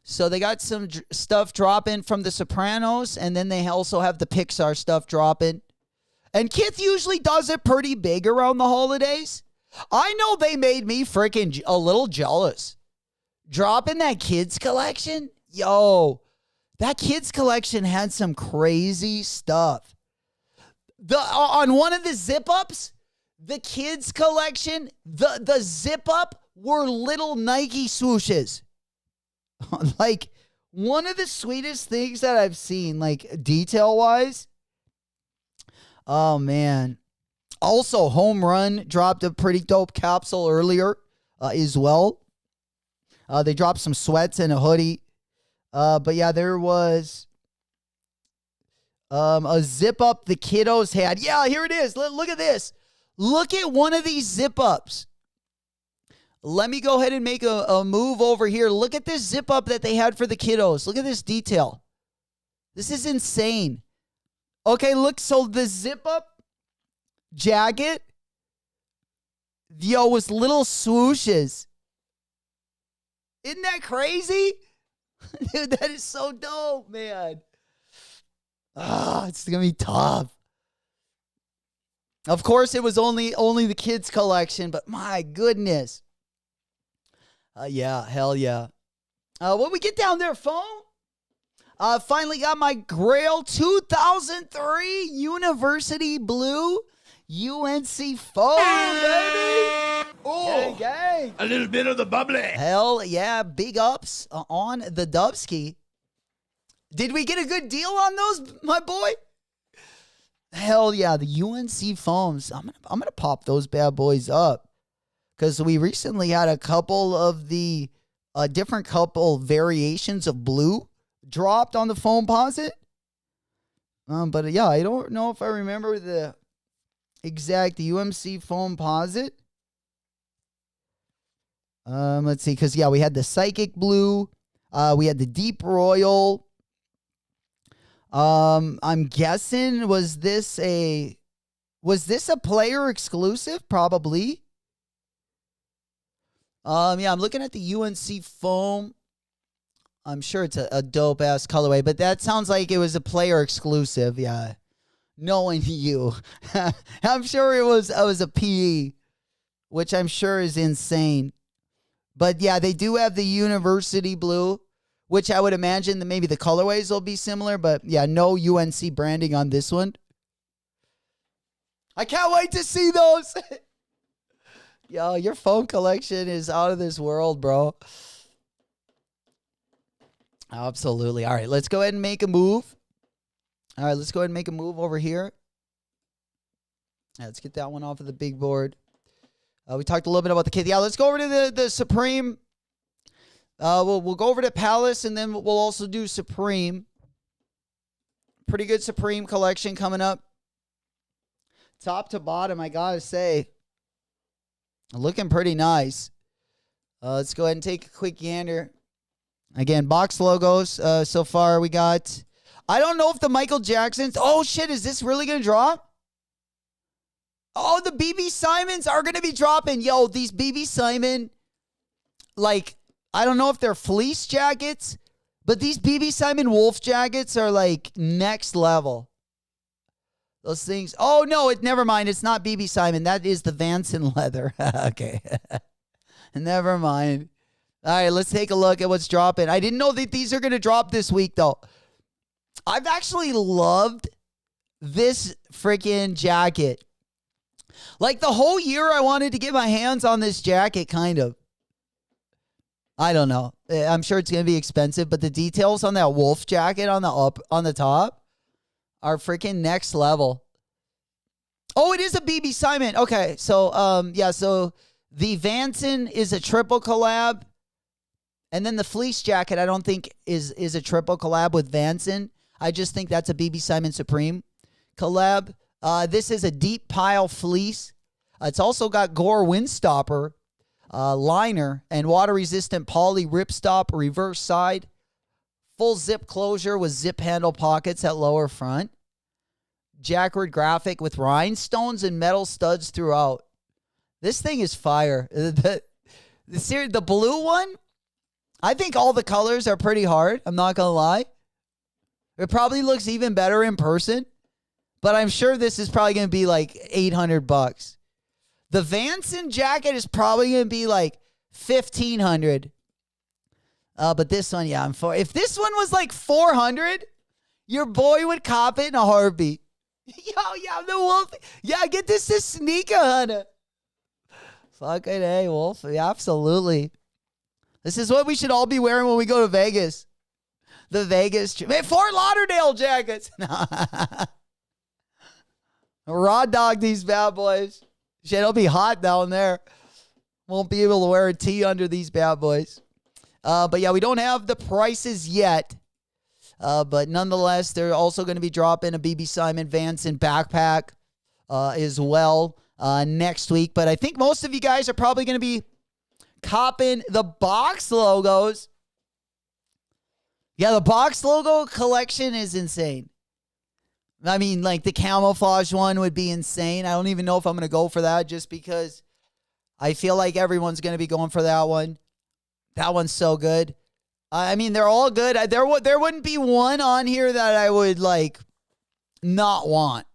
So they got some stuff dropping from the Sopranos, and then they also have the Pixar stuff dropping. And Kith usually does it pretty big around the holidays. I know they made me freaking a little jealous. Dropping that kids collection? Yo, that kids collection had some crazy stuff. On one of the zip-ups, the kids collection, the zip-up were little Nike swooshes. Like, one of the sweetest things that I've seen, like, detail-wise. Oh, man. Also, Home Run dropped a pretty dope capsule earlier as well. They dropped some sweats and a hoodie. But, yeah, there was a zip-up the kiddos had. Yeah, here it is. Look at this. Look at one of these zip-ups. Let me go ahead and make a move over here. Look at this zip-up that they had for the kiddos. Look at this detail. This is insane. Okay, look. So the zip-up jacket, yo, was little swooshes. Isn't that crazy? Dude, that is so dope, man. It's going to be tough. Of course, it was only the kids' collection, but my goodness. Yeah, hell yeah. What we get down there, phone? Finally got my Grail 2003 University Blue UNC phone, baby. Oh, Gang, gang. a little bit of the bubbly. Hell yeah, big ups on the Dubsky. Did we get a good deal on those, my boy? Hell yeah, the UNC foams. I'm gonna pop those bad boys up because we recently had a couple of the different couple variations of blue dropped on the Foamposite. But yeah, I don't know if I remember the exact UMC Foamposite. Let's see, because yeah, we had the Psychic Blue, we had the Deep Royal. I'm guessing was this a player exclusive? Probably. Yeah, I'm looking at the UNC foam. I'm sure it's a dope ass colorway, but that sounds like it was a player exclusive. Yeah, knowing you, I'm sure it was a PE, which I'm sure is insane. But yeah, they do have the University Blue, which I would imagine that maybe the colorways will be similar, but yeah, no UNC branding on this one. I can't wait to see those. Yo, your phone collection is out of this world, bro. Absolutely. All right, let's go ahead and make a move. All right, let's go ahead and make a move over here. Let's get that one off of the big board. We talked a little bit about the kid. Yeah, let's go over to the Supreme. We'll go over to Palace, and then we'll also do Supreme. Pretty good Supreme collection coming up. Top to bottom, I gotta say. Looking pretty nice. Let's go ahead and take a quick gander. Again, box logos. So far, we got... I don't know if the Michael Jacksons... Oh, shit, is this really going to drop? Oh, the BB Simons are going to be dropping. Yo, these BB Simon, like, I don't know if they're fleece jackets, but these BB Simon Wolf jackets are, like, next level. Those things... Oh, no, never mind. It's not BB Simon. That is the Vanson leather. Okay. Never mind. All right, let's take a look at what's dropping. I didn't know that these are going to drop this week, though. I've actually loved this freaking jacket. Like, the whole year I wanted to get my hands on this jacket, kind of. I don't know. I'm sure it's going to be expensive, but the details on that wolf jacket on the top are freaking next level. Oh, it is a BB Simon. Okay, so, yeah, so the Vanson is a triple collab. And then the fleece jacket, I don't think is a triple collab with Vanson. I just think that's a BB Simon Supreme collab. This is a deep pile fleece. It's also got Gore Windstopper liner and water-resistant poly ripstop reverse side. Full zip closure with zip handle pockets at lower front. Jacquard graphic with rhinestones and metal studs throughout. This thing is fire. The blue one, I think all the colors are pretty hard. I'm not going to lie. It probably looks even better in person. But I'm sure this is probably going to be like $800. The Vanson jacket is probably going to be like $1,500. But this one, yeah, I'm for. If this one was like $400, your boy would cop it in a heartbeat. Yo, yeah, the wolf. Yeah, get this sneaker, Hunter. Fucking hey, Wolf. Yeah, absolutely. This is what we should all be wearing when we go to Vegas. The Vegas, Fort Lauderdale jackets. Raw dog these bad boys. Shit, it'll be hot down there. Won't be able to wear a tee under these bad boys. But yeah, we don't have the prices yet. But nonetheless, they're also going to be dropping a BB Simon Vanson backpack as well next week. But I think most of you guys are probably going to be copping the box logos. Yeah, the box logo collection is insane. I mean, like the camouflage one would be insane. I don't even know if I'm going to go for that just because I feel like everyone's going to be going for that one. That one's so good. I mean, they're all good. There wouldn't be one on here that I would like not want.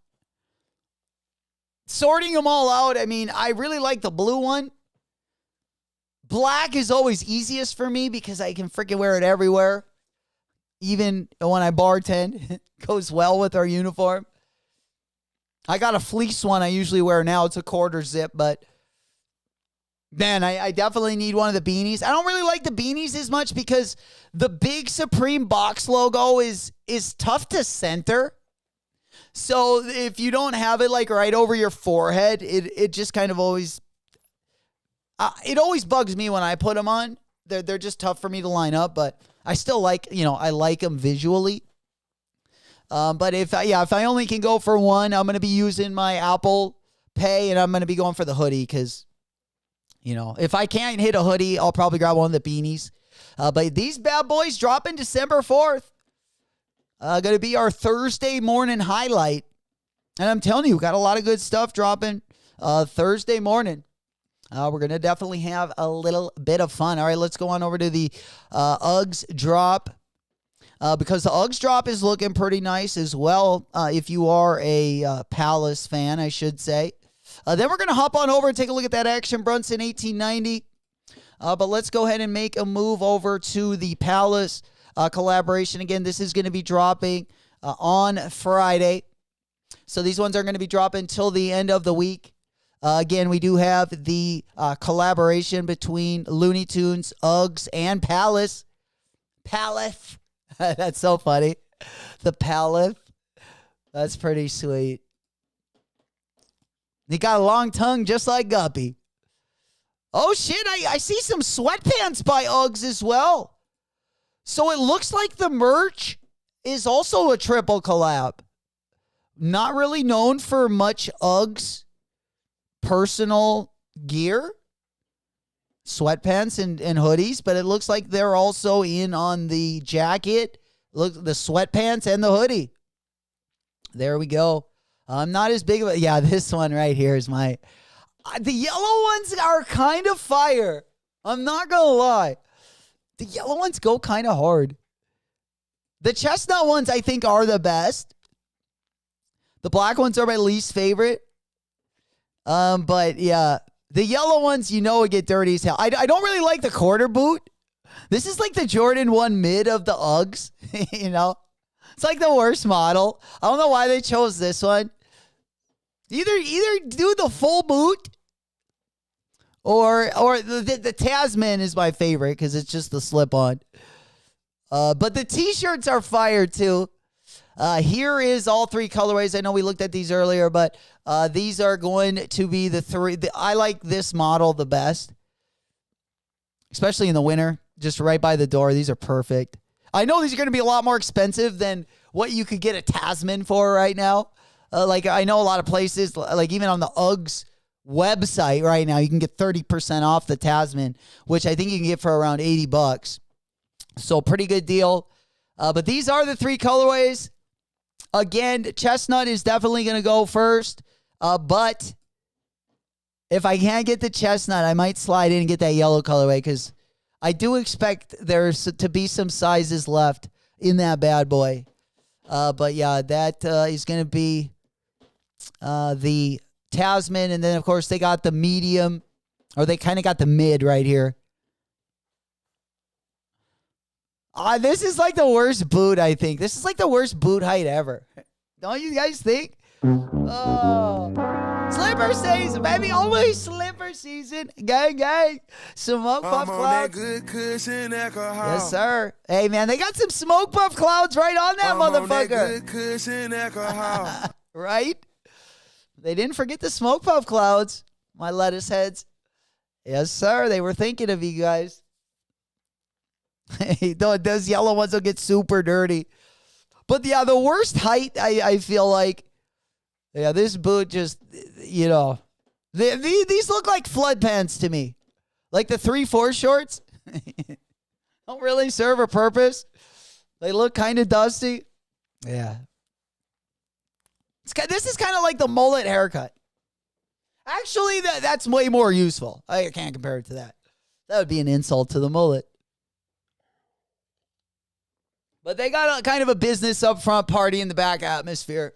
Sorting them all out, I mean, I really like the blue one. Black is always easiest for me because I can freaking wear it everywhere. Even when I bartend, it goes well with our uniform. I got a fleece one I usually wear now. It's a quarter zip, but Man, I definitely need one of the beanies. I don't really like the beanies as much because the big Supreme box logo is tough to center. So if you don't have it like right over your forehead, it just kind of always it always bugs me when I put them on. They're just tough for me to line up, but I still like, I like them visually. But if I only can go for one, I'm going to be using my Apple Pay and I'm going to be going for the hoodie because, if I can't hit a hoodie, I'll probably grab one of the beanies. But these bad boys dropping December 4th. Going to be our Thursday morning highlight. And I'm telling you, we got a lot of good stuff dropping Thursday morning. We're going to definitely have a little bit of fun. All right, let's go on over to the Uggs drop. Because the Uggs drop is looking pretty nice as well, if you are a Palace fan, I should say. Then we're going to hop on over and take a look at that Action Brunson 1890. But let's go ahead and make a move over to the Palace collaboration. Again, this is going to be dropping on Friday. So these ones are going to be dropping till the end of the week. Again, we do have the collaboration between Looney Tunes, Uggs, and Palace. Palace. That's so funny. The Palace. That's pretty sweet. He got a long tongue just like Guppy. Oh, shit. I see some sweatpants by Uggs as well. So it looks like the merch is also a triple collab. Not really known for much Uggs personal gear, sweatpants and hoodies, but it looks like they're also in on the jacket, look, the sweatpants and the hoodie. There we go. I'm not as big of a, this one right here is my, the yellow ones are kind of fire. I'm not going to lie. The yellow ones go kind of hard. The chestnut ones I think are the best. The black ones are my least favorite. But yeah, the yellow ones, would get dirty as hell. I don't really like the quarter boot. This is like the Jordan 1 mid of the Uggs, It's like the worst model. I don't know why they chose this one. Either do the full boot or the Tasman is my favorite because it's just the slip-on. But the T-shirts are fire too. Here is all three colorways. I know we looked at these earlier, but these are going to be the three. I like this model the best, especially in the winter, just right by the door. These are perfect. I know these are going to be a lot more expensive than what you could get a Tasman for right now. I know a lot of places, like even on the Uggs website right now, you can get 30% off the Tasman, which I think you can get for around $80. So pretty good deal. But these are the three colorways. Again, chestnut is definitely going to go first. But if I can't get the chestnut, I might slide in and get that yellow colorway because I do expect there's to be some sizes left in that bad boy. But yeah, that is going to be the Tasman. And then, of course, they got the medium, or they kind of got the mid right here. This is like the worst boot, I think. This is like the worst boot height ever. Don't you guys think? Oh. Slipper season, baby. Always slipper season. Gang, gang. Smoke puff clouds. Good cushion alcohol. Yes, sir. Hey, man, they got some smoke puff clouds right on that motherfucker. Good cushion alcohol. Right? They didn't forget the smoke puff clouds, my lettuce heads. Yes, sir. They were thinking of you guys. Those yellow ones will get super dirty. But yeah, the worst height, I feel like, this boot just, these look like flood pants to me. Like the 3-4 shorts. Don't really serve a purpose. They look kind of dusty. Yeah. This is kind of like the mullet haircut. Actually, that's way more useful. I can't compare it to that. That would be an insult to the mullet. But they got a kind of a business up front, party in the back atmosphere.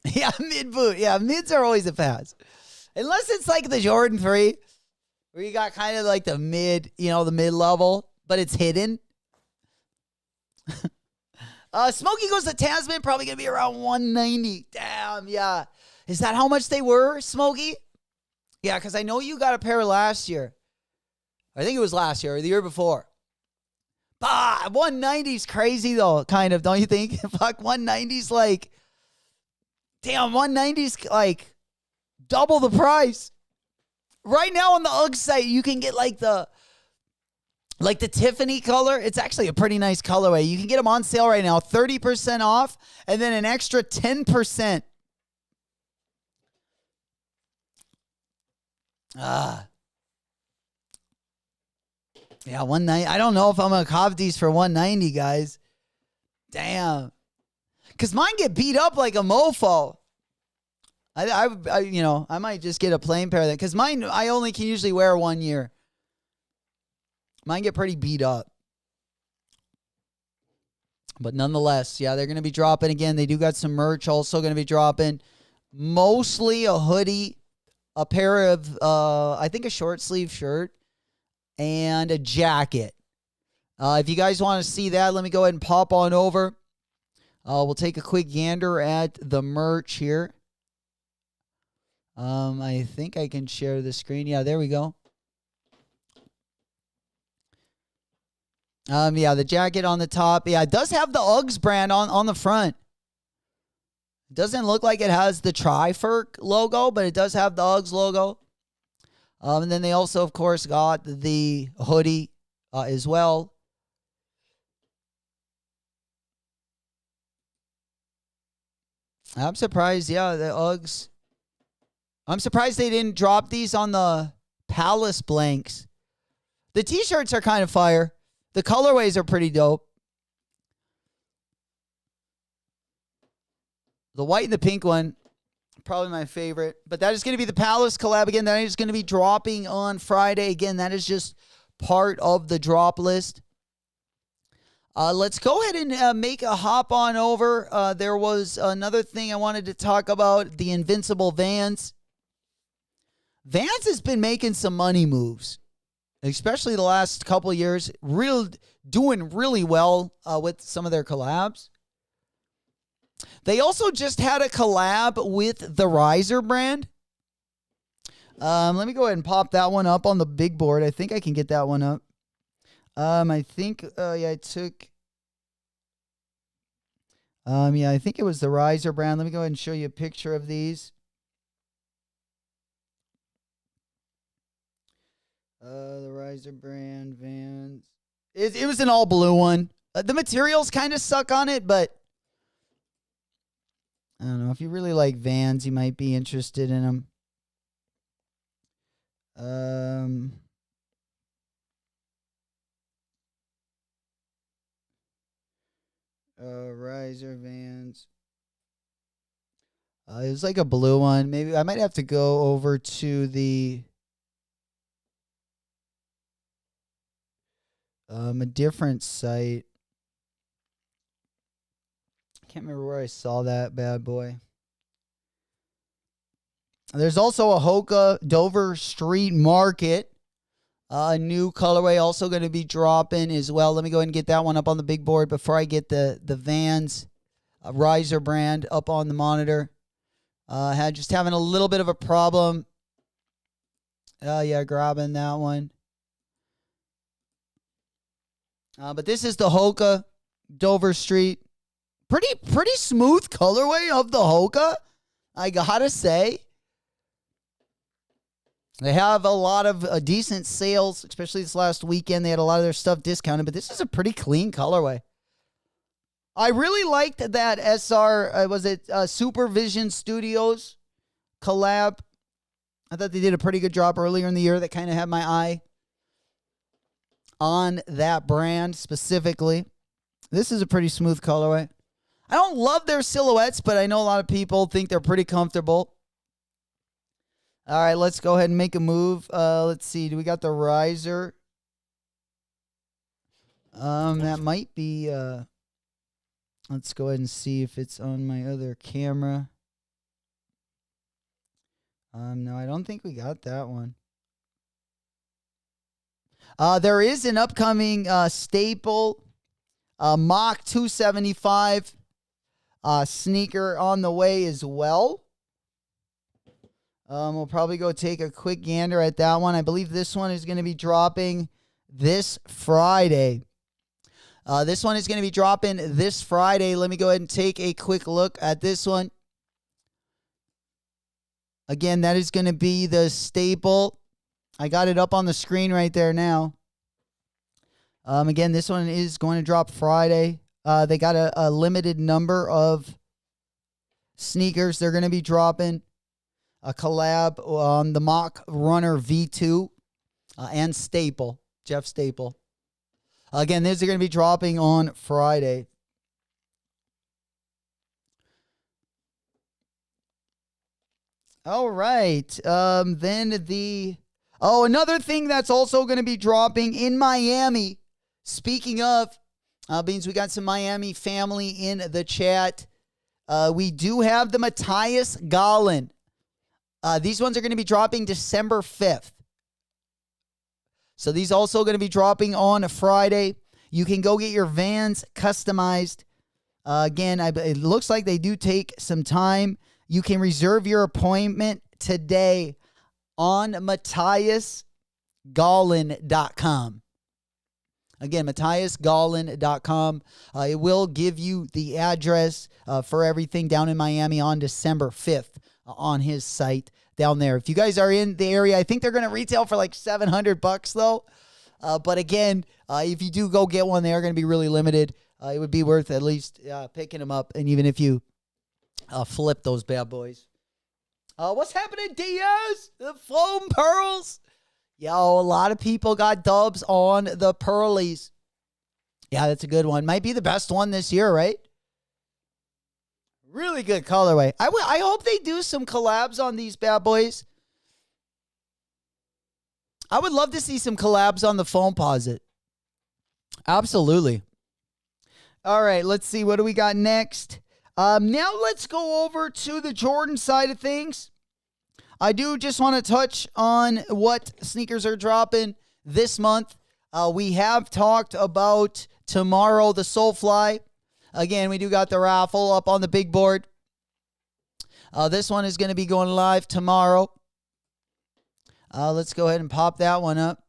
Yeah, mid boot. Yeah, mids are always a pass. Unless it's like the Jordan 3, where you got kind of like the mid, the mid level, but it's hidden. Smokey goes to Tasman, probably going to be around 190. Damn, yeah. Is that how much they were, Smokey? Yeah, because I know you got a pair last year. I think it was last year or the year before. 190's crazy though, kind of, don't you think? Fuck, 190's like, damn, 190's like double the price. Right now on the UGG site, you can get like the Tiffany color. It's actually a pretty nice colorway. You can get them on sale right now, 30% off, and then an extra 10%. Yeah, 190. I don't know if I'm gonna cop these for 190, guys. Damn, because mine get beat up like a mofo. I might just get a plain pair of that because mine I only can usually wear 1 year. Mine get pretty beat up. But nonetheless, yeah, they're going to be dropping again. They do got some merch also going to be dropping. Mostly a hoodie, a pair of, I think a short sleeve shirt, and a jacket. If you guys want to see that, let me go ahead and pop on over. We'll take a quick gander at the merch here. I think I can share the screen. Yeah, there we go. Yeah, the jacket on the top. Yeah, it does have the Uggs brand on the front. It doesn't look like it has the Tri-Ferk logo, but it does have the Uggs logo. And then they also, of course, got the hoodie as well. I'm surprised, yeah, the Uggs. I'm surprised they didn't drop these on the Palace blanks. The t-shirts are kind of fire. The colorways are pretty dope. The white and the pink one, probably my favorite. But that is going to be the Palace collab again. That is going to be dropping on Friday. Again, that is just part of the drop list. Let's go ahead and make a hop on over. There was another thing I wanted to talk about, the Invincible Vans. Vans has been making some money moves, especially the last couple of years. Doing really well with some of their collabs. They also just had a collab with the Riser brand. Let me go ahead and pop that one up on the big board. I think I can get that one up. I think, I took... I think it was the Riser brand. Let me go ahead and show you a picture of these. The Riser brand Vans. It was an all blue one. The materials kind of suck on it, but I don't know. If you really like Vans, you might be interested in them. Riser Vans. It was like a blue one. Maybe I might have to go over to the a different site. Can't remember where I saw that bad boy. There's also a Hoka Dover Street Market. A new colorway also going to be dropping as well. Let me go ahead and get that one up on the big board before I get the Vans Riser brand up on the monitor. Just having a little bit of a problem. Grabbing that one. But this is the Hoka Dover Street. Pretty smooth colorway of the Hoka, I gotta say. They have a lot of decent sales, especially this last weekend. They had a lot of their stuff discounted, but this is a pretty clean colorway. I really liked that Supervision Studios collab. I thought they did a pretty good job earlier in the year. That kind of had my eye on that brand specifically. This is a pretty smooth colorway. I don't love their silhouettes, but I know a lot of people think they're pretty comfortable. All right, let's go ahead and make a move. Let's see. Do we got the Riser? That might be... let's go ahead and see if it's on my other camera. No, I don't think we got that one. There is an upcoming staple Mach 275 sneaker on the way as well. We'll probably go take a quick gander at that one. I believe this one is going to be dropping this Friday. This one is going to be dropping this Friday. Let me go ahead and take a quick look at this one. Again, that is going to be the staple. I got it up on the screen right there now. Again, this one is going to drop Friday. They got a limited number of sneakers they're going to be dropping. A collab on the Mach Runner V2 and Staple, Jeff Staple. Again, these are going to be dropping on Friday. All right. Another thing that's also going to be dropping in Miami. Speaking of, means we got some Miami family in the chat. We do have the Matthias Gallon. These ones are going to be dropping December 5th. So these also going to be dropping on a Friday. You can go get your Vans customized. Again, it looks like they do take some time. You can reserve your appointment today on MatthiasGallon.com. Again, MatthiasGallon.com. It will give you the address for everything down in Miami on December 5th. On his site down there. If you guys are in the area, I think they're going to retail for like $700 though. But again, if you do go get one, they are going to be really limited. It would be worth at least picking them up. And even if you flip those bad boys. What's happening, Diaz? The foam pearls. Yo, a lot of people got dubs on the pearlies. Yeah, that's a good one. Might be the best one this year, right? Really good colorway. I hope they do some collabs on these bad boys. I would love to see some collabs on the Foamposite. Absolutely. All right, let's see. What do we got next? Now let's go over to the Jordan side of things. I do just want to touch on what sneakers are dropping this month. We have talked about tomorrow, the Soulfly. Again, we do got the raffle up on the big board. This one is going to be going live tomorrow. Let's go ahead and pop that one up.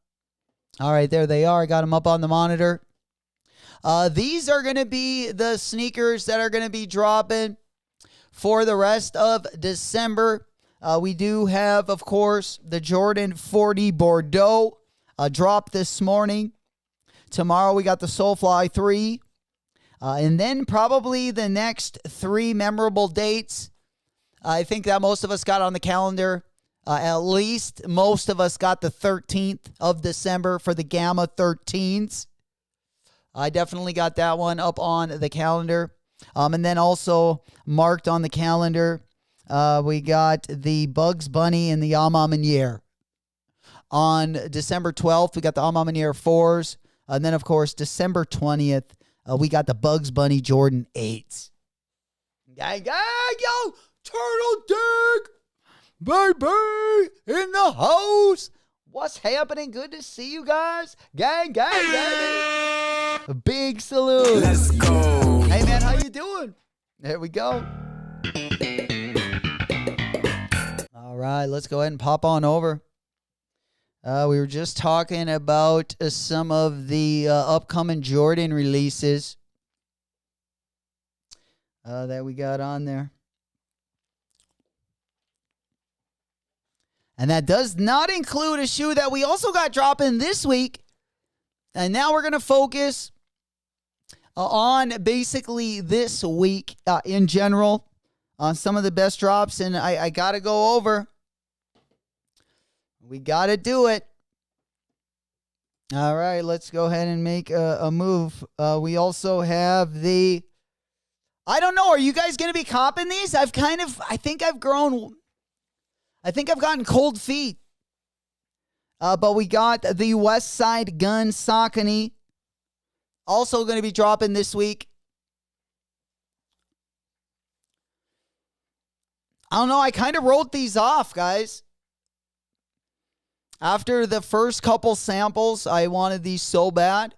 All right, there they are. I got them up on the monitor. These are going to be the sneakers that are going to be dropping for the rest of December. We do have, of course, the Jordan 40 Bordeaux drop this morning. Tomorrow we got the Soulfly 3. And then probably the next 3 memorable dates. I think that most of us got on the calendar. At least most of us got the 13th of December for the Gamma 13s. I definitely got that one up on the calendar. And then also marked on the calendar, we got the Bugs Bunny and the Amamanier. On December 12th, we got the Amamanier 4s. And then, of course, December 20th, we got the Bugs Bunny Jordan 8s. Gang, yo, Turtle Dig, baby, in the house. What's happening? Good to see you guys. Gang, baby. A big salute. Let's go. Hey, man, how you doing? There we go. All right, let's go ahead and pop on over. We were just talking about some of the upcoming Jordan releases that we got on there. And that does not include a shoe that we also got dropping this week. And now we're going to focus on basically this week in general on some of the best drops. And I got to go over. We got to do it. All right, let's go ahead and make a move. We also have the, I don't know, are you guys going to be copping these? I think I've gotten cold feet. But we got the West Side Gun Saucony. Also going to be dropping this week. I don't know, I kind of wrote these off, guys. After the first couple samples, I wanted these so bad.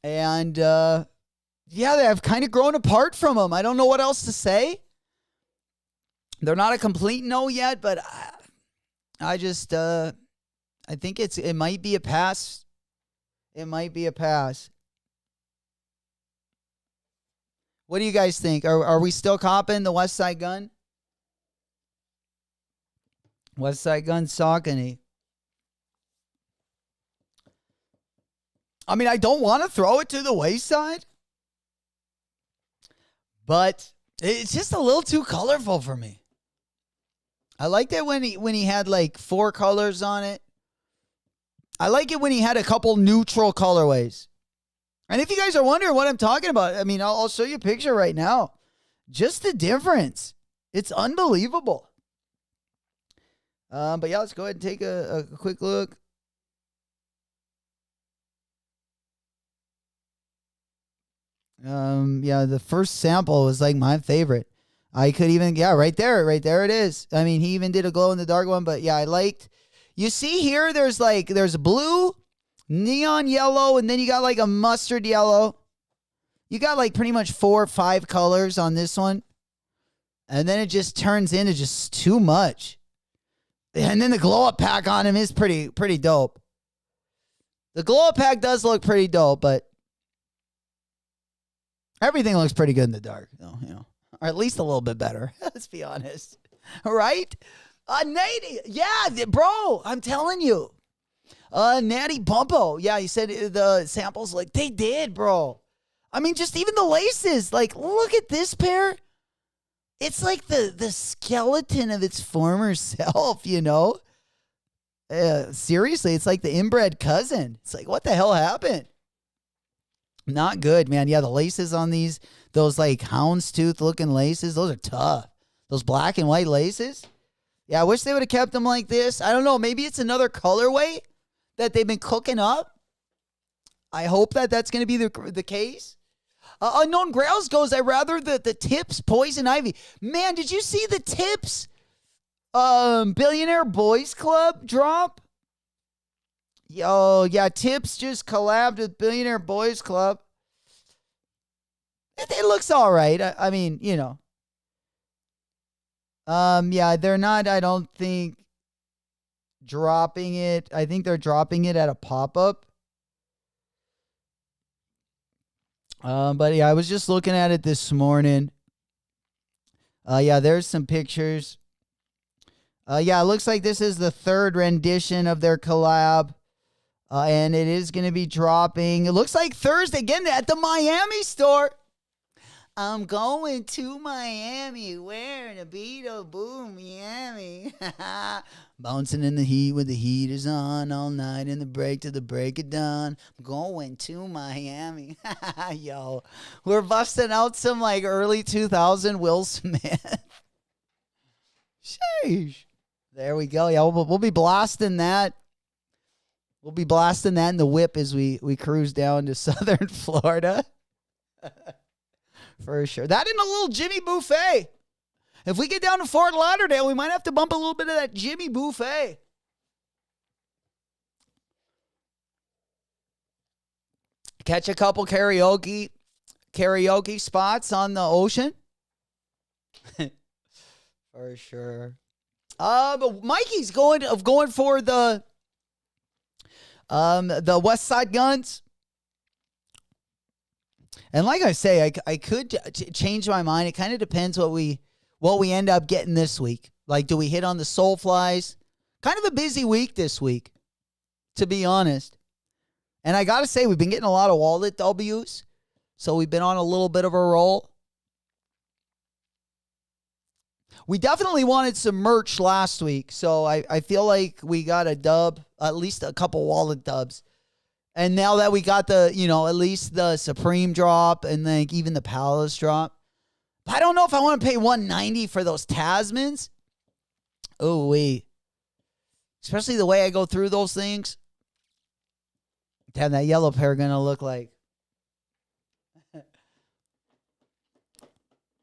And, yeah, they have kind of grown apart from them. I don't know what else to say. They're not a complete no yet, but I just I think it might be a pass. It might be a pass. What do you guys think? Are we still copping the West Side Gun? West Side Gun Saucony. I mean, I don't want to throw it to the wayside, but it's just a little too colorful for me. I liked it when he had like 4 colors on it. I like it when he had a couple neutral colorways. And if you guys are wondering what I'm talking about, I mean, I'll show you a picture right now. Just the difference. It's unbelievable. But yeah, let's go ahead and take a quick look. Yeah, the first sample was like my favorite. I could even, right there it is. I mean, he even did a glow in the dark one, but yeah, I liked. You see here, there's blue, neon yellow, and then you got like a mustard yellow. You got like pretty much 4 or 5 colors on this one. And then it just turns into just too much. And then the glow up pack on him is pretty dope. The glow up pack does look pretty dope, but everything looks pretty good in the dark, you know, or at least a little bit better. Let's be honest, right? Natty, yeah, bro, I'm telling you, Natty Bumpo, yeah, he said the samples like they did, bro. I mean, just even the laces, like look at this pair. It's like the skeleton of its former self, you know. Seriously, it's like the inbred cousin. It's like, what the hell happened? Not good, man. Yeah, the laces on those like houndstooth looking laces, those are tough. Those black and white laces. Yeah, I wish they would have kept them like this. I don't know. Maybe it's another colorway that they've been cooking up. I hope that's going to be the case. Unknown Grails goes, I rather the Tips Poison Ivy. Man, did you see the Tips Billionaire Boys Club drop? Yo, yeah, Tips just collabed with Billionaire Boys Club. It looks all right. I mean, you know. Yeah, they're not, I don't think, dropping it. I think they're dropping it at a pop-up. But yeah, I was just looking at it this morning. Yeah, there's some pictures. Yeah, it looks like this is the 3rd rendition of their collab. And it is going to be dropping. It looks like Thursday again at the Miami store. I'm going to Miami wearing a Beetle Boom Miami. Bouncing in the heat with the heaters on all night in the break to the break of dawn. I'm going to Miami. Yo, we're busting out some like early 2000 Will Smith. Sheesh. There we go. Yeah, we'll be blasting that. We'll be blasting that in the whip as we cruise down to southern Florida. For sure. That and a little Jimmy Buffet. If we get down to Fort Lauderdale, we might have to bump a little bit of that Jimmy Buffet. Catch a couple karaoke spots on the ocean. For sure. But Mikey's going for the West Side Guns. And like I say, I could change my mind. It kind of depends what we end up getting this week. Like, do we hit on the Soulflies? Kind of a busy week this week, to be honest. And I got to say, we've been getting a lot of wallet W's. So we've been on a little bit of a roll. We definitely wanted some merch last week. So I feel like we got a dub, at least a couple wallet dubs. And now that we got the, at least the Supreme drop and then even the Palace drop. I don't know if I want to pay $190 for those Tasmans. Oh, wait. Especially the way I go through those things. Damn, that yellow pair going to look like.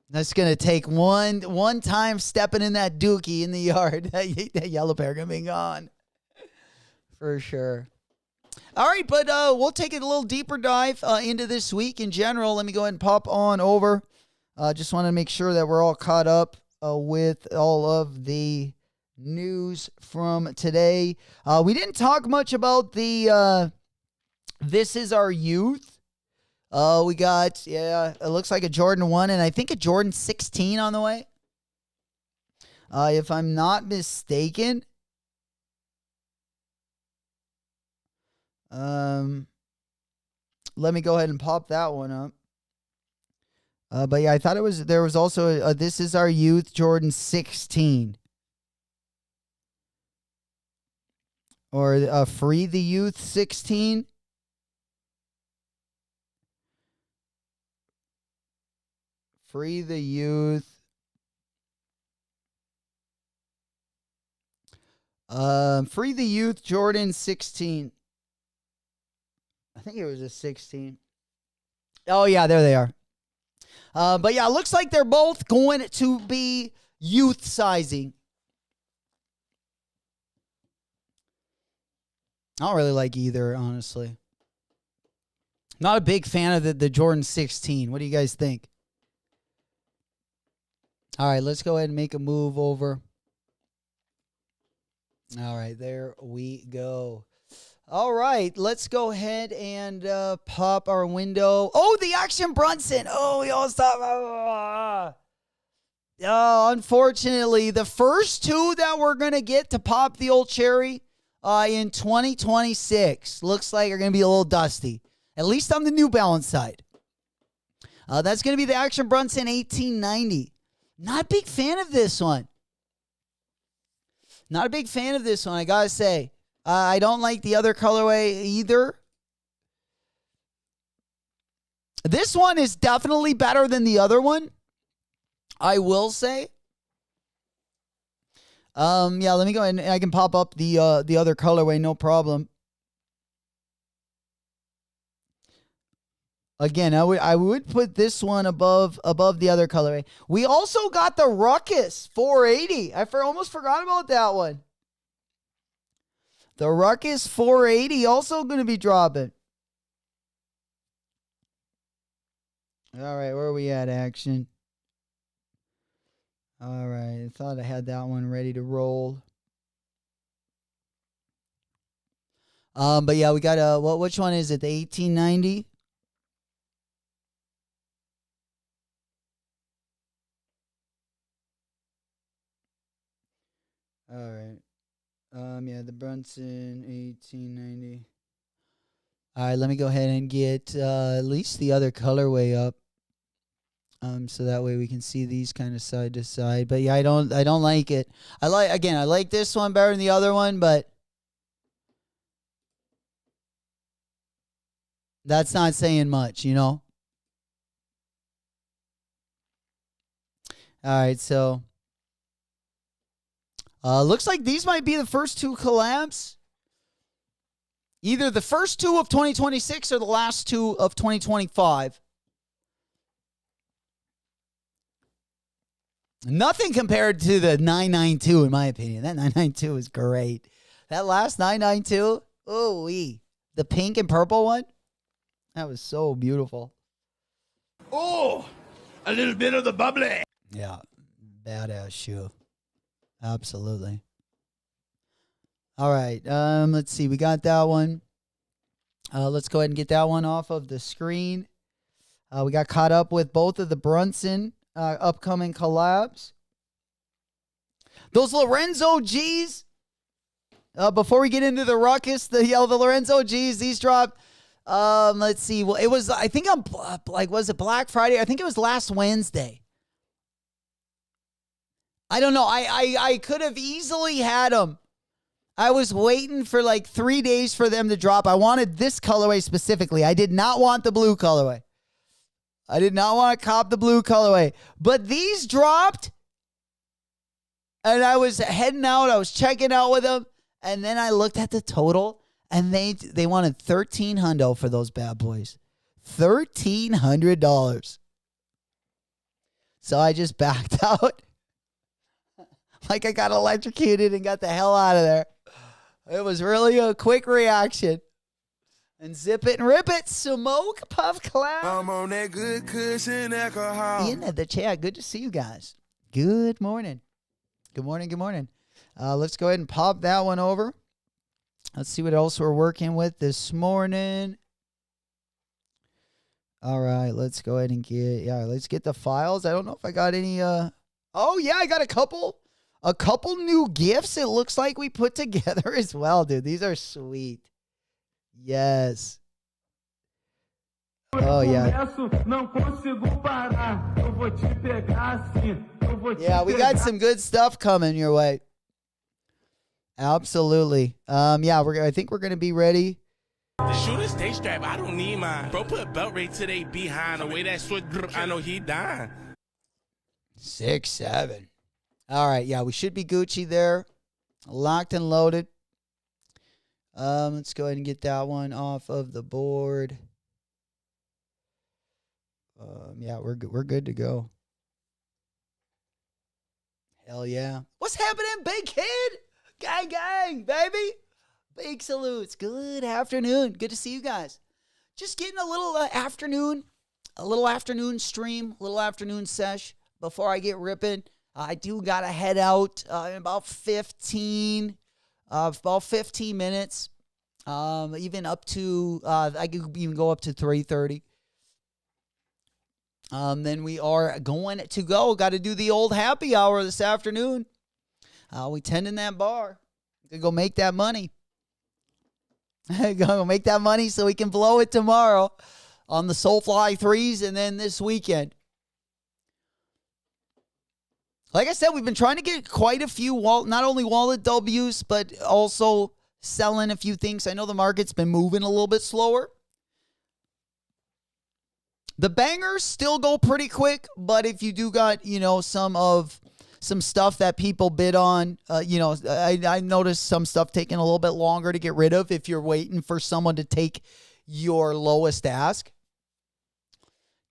That's going to take one time stepping in that dookie in the yard. That yellow pair going to be gone. For sure. All right, but we'll take it a little deeper dive into this week in general. Let me go ahead and pop on over. Just want to make sure that we're all caught up with all of the news from today. We didn't talk much about the This Is Our Youth. We got, it looks like a Jordan 1 and I think a Jordan 16 on the way. If I'm not mistaken. Let me go ahead and pop that one up. But yeah, I thought there was also a This Is Our Youth Jordan 16. Or a Free the Youth 16. Free the Youth. Free the Youth Jordan 16. I think it was a 16. Oh, yeah, there they are. But yeah, it looks like they're both going to be youth sizing. I don't really like either, honestly. Not a big fan of the Jordan 16. What do you guys think? All right, let's go ahead and make a move over. All right, there we go. All right, let's go ahead and pop our window. Oh, the Action Brunson. Oh, we all stop. Unfortunately, the first two that we're going to get to pop the old cherry in 2026 looks like are going to be a little dusty, at least on the New Balance side. That's going to be the Action Brunson 1890. Not a big fan of this one. Not a big fan of this one, I got to say. I don't like the other colorway either. This one is definitely better than the other one, I will say. Yeah, let me go ahead and I can pop up the other colorway, no problem. Again, I would put this one above the other colorway. We also got the Ruckus 480. I almost forgot about that one. The Ruckus 480 also going to be dropping. All right, where are we at, Action? All right, I thought I had that one ready to roll. But yeah, we got which one is it? The 1890? All right. Yeah, the Brunson 1890. All right, let me go ahead and get at least the other colorway up. So that way we can see these kind of side to side. But yeah, I don't like it. I like this one better than the other one, but that's not saying much, you know. All right, so looks like these might be the first two collabs. Either the first two of 2026 or the last two of 2025. Nothing compared to the 992, in my opinion. That 992 is great. That last 992, ooh-wee. The pink and purple one, that was so beautiful. Oh, a little bit of the bubbly. Yeah, badass shoe. Absolutely. All right, let's see. We got that one. Let's go ahead and get that one off of the screen. We got caught up with both of the Brunson upcoming collabs. Those Lorenzo G's. Before we get into the Ruckus, the Lorenzo G's, these dropped. Let's see. Well, it was, I think was it Black Friday? I think it was last Wednesday. I don't know. I could have easily had them. I was waiting for like 3 days for them to drop. I wanted this colorway specifically. I did not want the blue colorway. I did not want to cop the blue colorway. But these dropped. And I was heading out. I was checking out with them. And then I looked at the total. And they wanted $1,300 for those bad boys. $1,300. So I just backed out. Like I got electrocuted and got the hell out of there. It was really a quick reaction. And zip it and rip it. Smoke Puff Cloud. I'm on that good cushion alcohol. In the chat. Good to see you guys. Good morning. Good morning. Good morning. Let's go ahead and pop that one over. Let's see what else we're working with this morning. All right, let's go ahead and let's get the files. I don't know if I got any. Oh yeah, I got a couple new gifts. It looks like we put together as well, dude. These are sweet. Yes. Oh yeah. Yeah, we got some good stuff coming your way. Absolutely. Yeah, I think we're gonna be ready. The shooter stay strapped. I don't need mine. Bro, put a belt right to they behind. The way that switch, I know he dying. 6-7. All right, yeah, we should be Gucci there. Locked and loaded. Let's go ahead and get that one off of the board. Yeah, we're good to go. Hell yeah. What's happening, big kid? Gang, gang, baby. Big salutes. Good afternoon. Good to see you guys. Just getting a little afternoon stream, a little afternoon sesh before I get ripping. I do got to head out in about 15 minutes. Even up to, I could even go up to 3:30. Then we are going to go. Got to do the old happy hour this afternoon. We tending that bar. Gonna go make that money. Gonna make that money so we can blow it tomorrow on the Soulfly 3s and then this weekend. Like I said, we've been trying to get quite a few, not only wallet W's, but also selling a few things. I know the market's been moving a little bit slower. The bangers still go pretty quick, but if you do got, some stuff that people bid on, I noticed some stuff taking a little bit longer to get rid of if you're waiting for someone to take your lowest ask.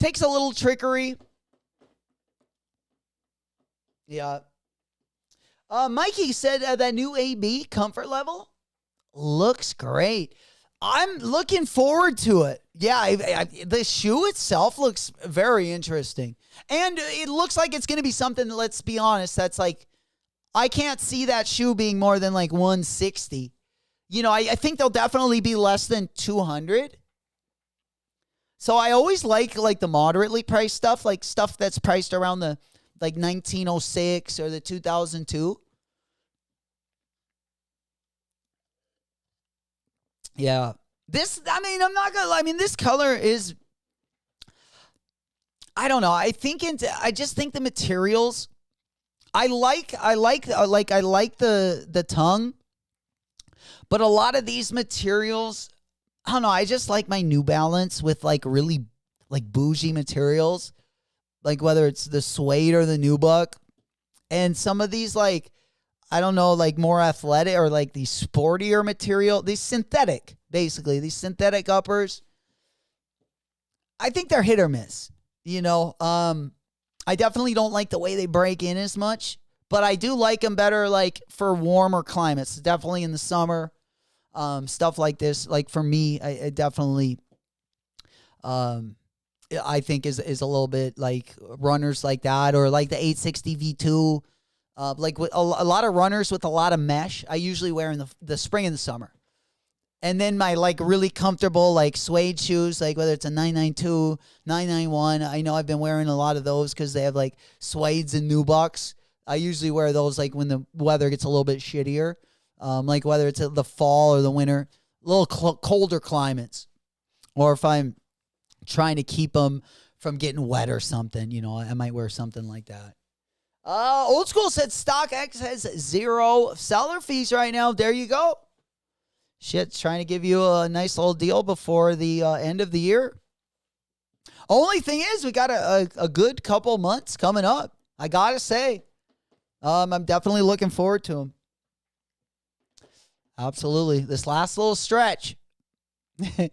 Takes a little trickery. Yeah. Mikey said that new AB comfort level looks great. I'm looking forward to it. Yeah, the shoe itself looks very interesting. And it looks like it's going to be something, let's be honest, that's like, I can't see that shoe being more than like 160. I think they'll definitely be less than 200. So I always like the moderately priced stuff, like stuff that's priced around the like 1906 or the 2002. Yeah. This color is, I don't know. I just think the materials, I like the tongue, but a lot of these materials, I don't know. I just like my New Balance with like really like bougie materials, like whether it's the suede or the nubuck, and some of these like, I don't know, like more athletic or like these sportier material, these synthetic uppers. I think they're hit or miss. I definitely don't like the way they break in as much, but I do like them better like for warmer climates, definitely in the summer. Stuff like this, like for me, I definitely I think is a little bit like runners like that, or like the 860 V2. Like with a lot of runners with a lot of mesh, I usually wear in the spring and the summer. And then my like really comfortable like suede shoes, like whether it's a 992, 991. I know I've been wearing a lot of those because they have like suedes and nubucks. I usually wear those like when the weather gets a little bit shittier, like whether it's the fall or the winter, a little colder climates, or if I'm trying to keep them from getting wet or something, I might wear something like that. Old School said StockX has 0 seller fees right now. There you go. Shit's trying to give you a nice little deal before the end of the year. Only thing is, we got a good couple months coming up. I gotta say, I'm definitely looking forward to them. Absolutely, this last little stretch. All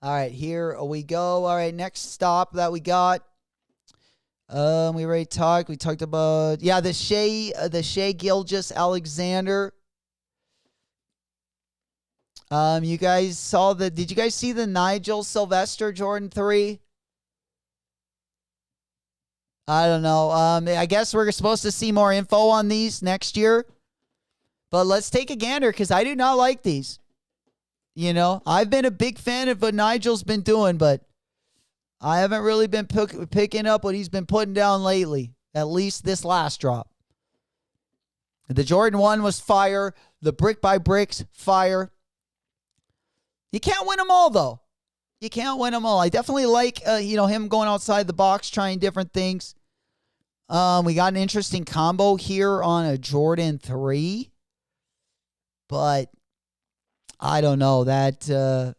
right, here we go. All right, next stop that we got. We already talked. We talked about the Shea Gilgeous Alexander. You guys did you guys see the Nigel Sylvester Jordan 3? I don't know. I guess we're supposed to see more info on these next year. But let's take a gander because I do not like these. You know, I've been a big fan of what Nigel's been doing, but I haven't really been picking up what he's been putting down lately, at least this last drop. The Jordan 1 was fire. The Brick by Bricks, fire. You can't win them all, though. You can't win them all. I definitely like, him going outside the box, trying different things. We got an interesting combo here on a Jordan 3. But I don't know. That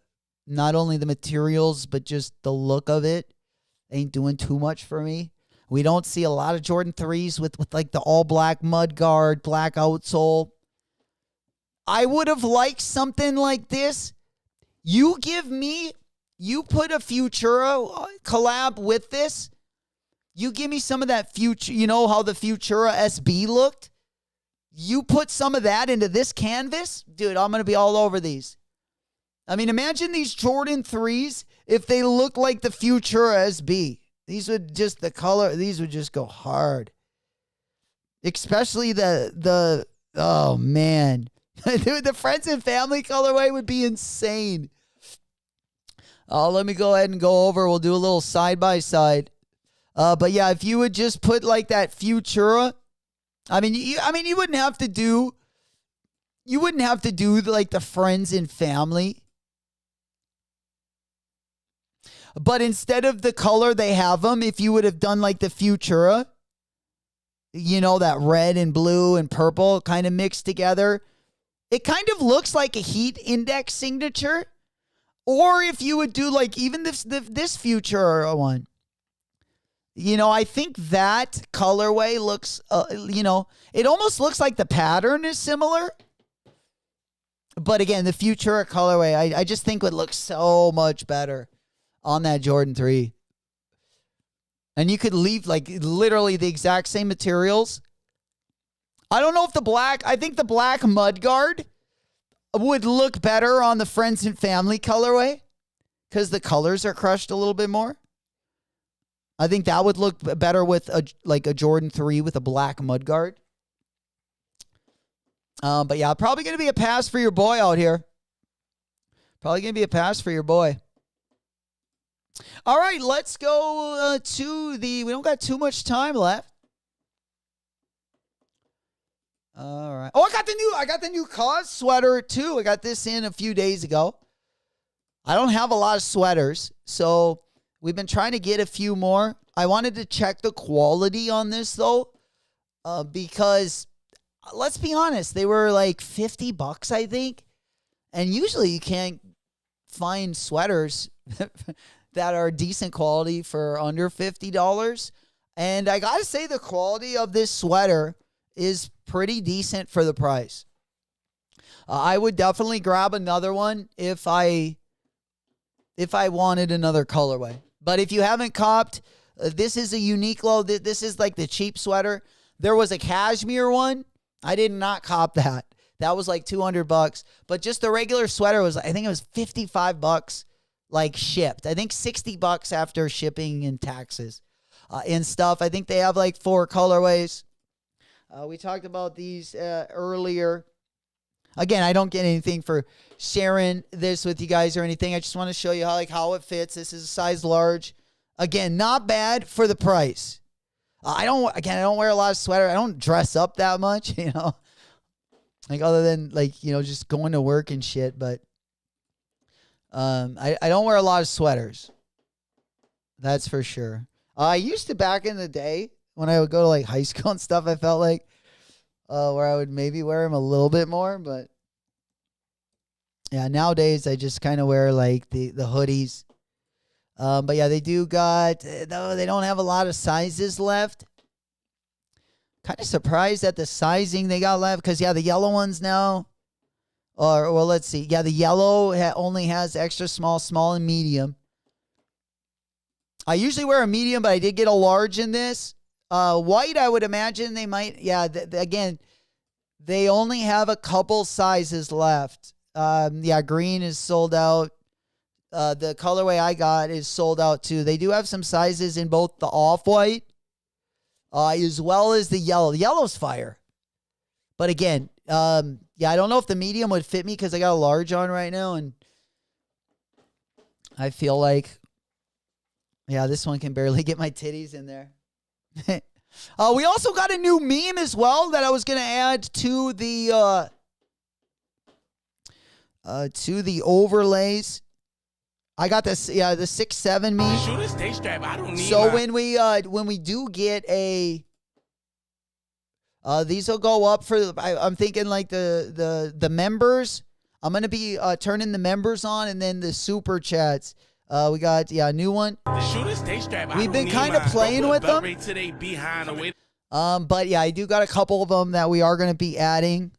not only the materials, but just the look of it ain't doing too much for me. We don't see a lot of Jordan 3s with like the all-black mud guard, black outsole. I would have liked something like this. You put a Futura collab with this. You give me some of that Future, you know how the Futura SB looked? You put some of that into this canvas? Dude, I'm going to be all over these. I mean, imagine these Jordan 3s if they look like the Futura SB. These would just, the color, these would just go hard. Especially oh man. Dude, the Friends and Family colorway would be insane. Let me go ahead and go over. We'll do a little side by side. But yeah, if you would just put like that Futura, you wouldn't have to do like the Friends and Family. But instead of the color they have them, if you would have done like the Futura, you know, that red and blue and purple kind of mixed together, it kind of looks like a heat index signature. Or if you would do like even this Futura one, you know, I think that colorway looks, it almost looks like the pattern is similar. But again, the Futura colorway, I just think would look so much better on that Jordan 3. And you could leave like literally the exact same materials. I don't know if I think the black mudguard would look better on the Friends and Family colorway because the colors are crushed a little bit more. I think that would look better with a Jordan 3 with a black mudguard. But yeah, probably going to be a pass for your boy out here. Probably going to be a pass for your boy. All right, let's go we don't got too much time left. All right. Oh, I got the new Cause sweater too. I got this in a few days ago. I don't have a lot of sweaters, so we've been trying to get a few more. I wanted to check the quality on this though, because let's be honest, they were like $50, I think, and usually you can't find sweaters that are decent quality for under $50. And I gotta say, the quality of this sweater is pretty decent for the price. I would definitely grab another one if I wanted another colorway. But if you haven't copped, this is a Uniqlo. This is like the cheap sweater. There was a cashmere one. I did not cop that. That was like $200. But just the regular sweater was, I think it was $55, like shipped. I think $60 after shipping and taxes and stuff. I think they have like 4 colorways. We talked about these earlier. Again, I don't get anything for sharing this with you guys or anything. I just want to show you how it fits. This is a size large. Again, not bad for the price. I don't wear a lot of sweater. I don't dress up that much, you know. Like other than like, you know, just going to work and shit, but I don't wear a lot of sweaters. That's for sure. I used to back in the day when I would go to like high school and stuff, I felt like where I would maybe wear them a little bit more, but yeah, nowadays I just kind of wear like the hoodies. But yeah, they don't have a lot of sizes left. Kind of surprised at the sizing they got left because, yeah, the yellow ones now, well, let's see. Yeah, the yellow only has extra small, small, and medium. I usually wear a medium, but I did get a large in this. White, I would imagine they might. Yeah, again, they only have a couple sizes left. Yeah, green is sold out. The colorway I got is sold out too. They do have some sizes in both the off-white as well as the yellow. The yellow's fire. But again, yeah, I don't know if the medium would fit me because I got a large on right now, and I feel like, yeah, this one can barely get my titties in there. We also got a new meme as well that I was going to add to the overlays. I got this, yeah, the 6'7" meme. Shoot a stay strap. I don't need So mine. when we do get a, these will go up for. I'm thinking like the members. I'm gonna be turning the members on, and then the super chats. We got a new one. Shoot a stay strap. I We've don't been need kind of mine. playing Don't put with belt them. right to they behind away. But yeah, I do got a couple of them that we are gonna be adding,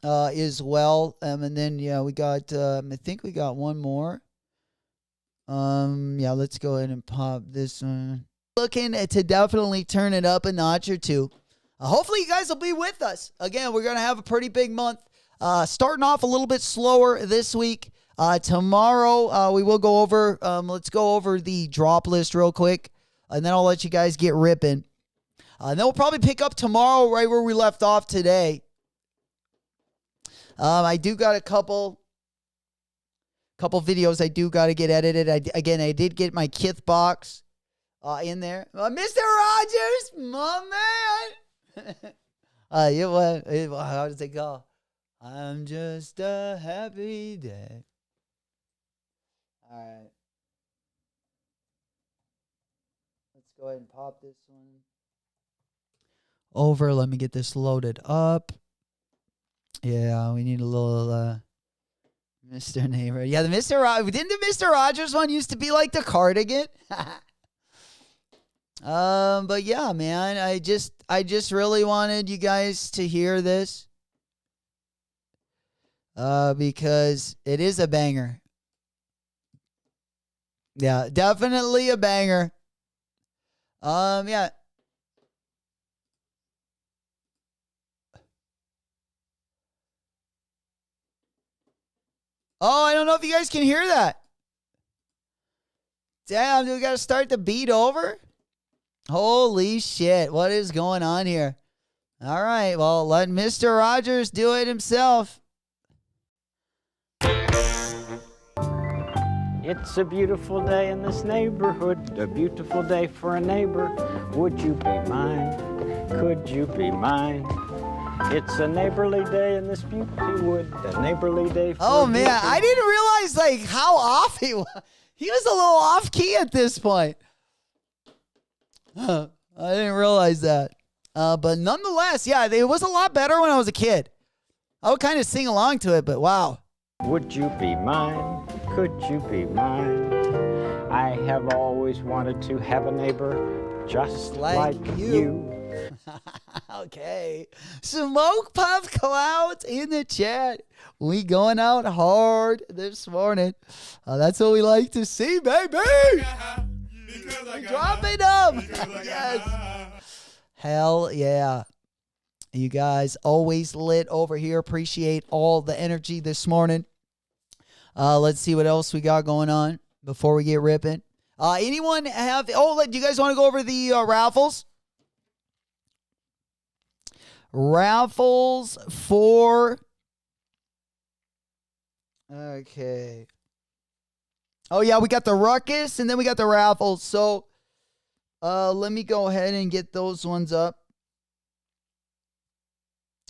as well. And then yeah, we got. I think we got one more. Yeah, let's go ahead and pop this one. Looking to definitely turn it up a notch or two. Hopefully you guys will be with us. Again, we're going to have a pretty big month. Starting off a little bit slower this week. Tomorrow, we will go over, let's go over the drop list real quick. And then I'll let you guys get ripping. And then we'll probably pick up tomorrow right where we left off today. I do got a couple videos I do got to get edited. I did get my Kith box in there. Mr. Rogers, my man. How does it go? I'm just a happy day. All right. Let's go ahead and pop this one over. Let me get this loaded up. Yeah, we need a little Mr. Neighbor. Yeah, didn't the Mr. Rogers one used to be like the cardigan? But yeah, man, I just really wanted you guys to hear this. Because it is a banger. Yeah, definitely a banger. Yeah. Oh, I don't know if you guys can hear that. Damn, do we got to start the beat over? Holy shit, what is going on here? All right, well, let Mr. Rogers do it himself. It's a beautiful day in this neighborhood, a beautiful day for a neighbor. Would you be mine? Could you be mine? It's a neighborly day in this beauty wood, a neighborly day for Oh, a man, beauty. I didn't realize, like, how off he was. He was a little off key at this point. I didn't realize that. But nonetheless, yeah, it was a lot better when I was a kid. I would kind of sing along to it, but wow. Would you be mine? Could you be mine? I have always wanted to have a neighbor just like you. Okay. Smoke Puff Clouds in the chat. We going out hard this morning. That's what we like to see, baby. Dropping them. Yes. Hell yeah. You guys always lit over here. Appreciate all the energy this morning. Let's see what else we got going on before we get ripping. Anyone have... do you guys want to go over the raffles? Raffles for... Okay. Oh, yeah, we got the ruckus, and then we got the raffles. So, let me go ahead and get those ones up.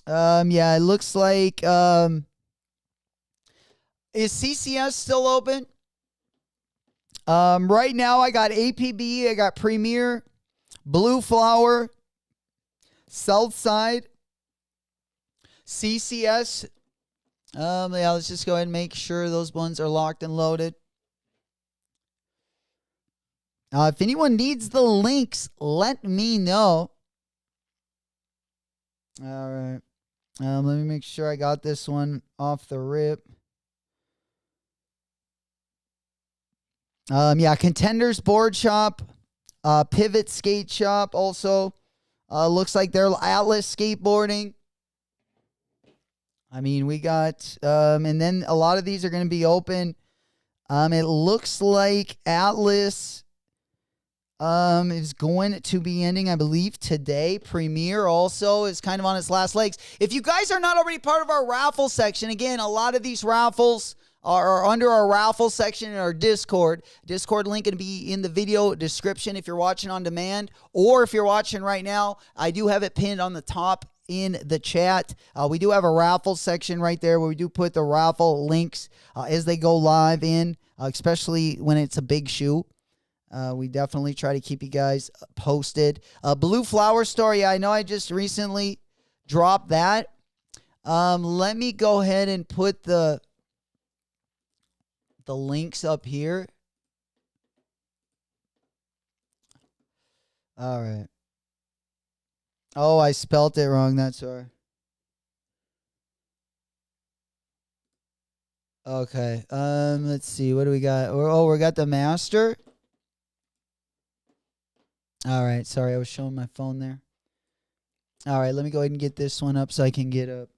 Yeah, it looks like, is CCS still open? Right now I got APB, I got Premier, Blue Flower, Southside, CCS. Yeah, let's just go ahead and make sure those ones are locked and loaded. If anyone needs the links, let me know. All right. Let me make sure I got this one off the rip. Yeah, Contenders Board Shop, Pivot Skate Shop also. Looks like they're Atlas Skateboarding. I mean, we got, and then a lot of these are going to be open. It looks like Atlas is going to be ending, I believe, today. Premiere also is kind of on its last legs. If you guys are not already part of our raffle section, again, a lot of these raffles are under our raffle section in our Discord. Discord link going to be in the video description if you're watching on demand, or if you're watching right now, I do have it pinned on the top in the chat. We do have a raffle section right there where we do put the raffle links as they go live in, especially when it's a big shoe. We definitely try to keep you guys posted. Blue Flower Story, I know I just recently dropped that. Let me go ahead and put the links up here. All right. Oh, I spelt it wrong. That's all right. Okay. Let's see. What do we got? Oh, we got the master. All right. Sorry, I was showing my phone there. All right. Let me go ahead and get this one up so I can get up.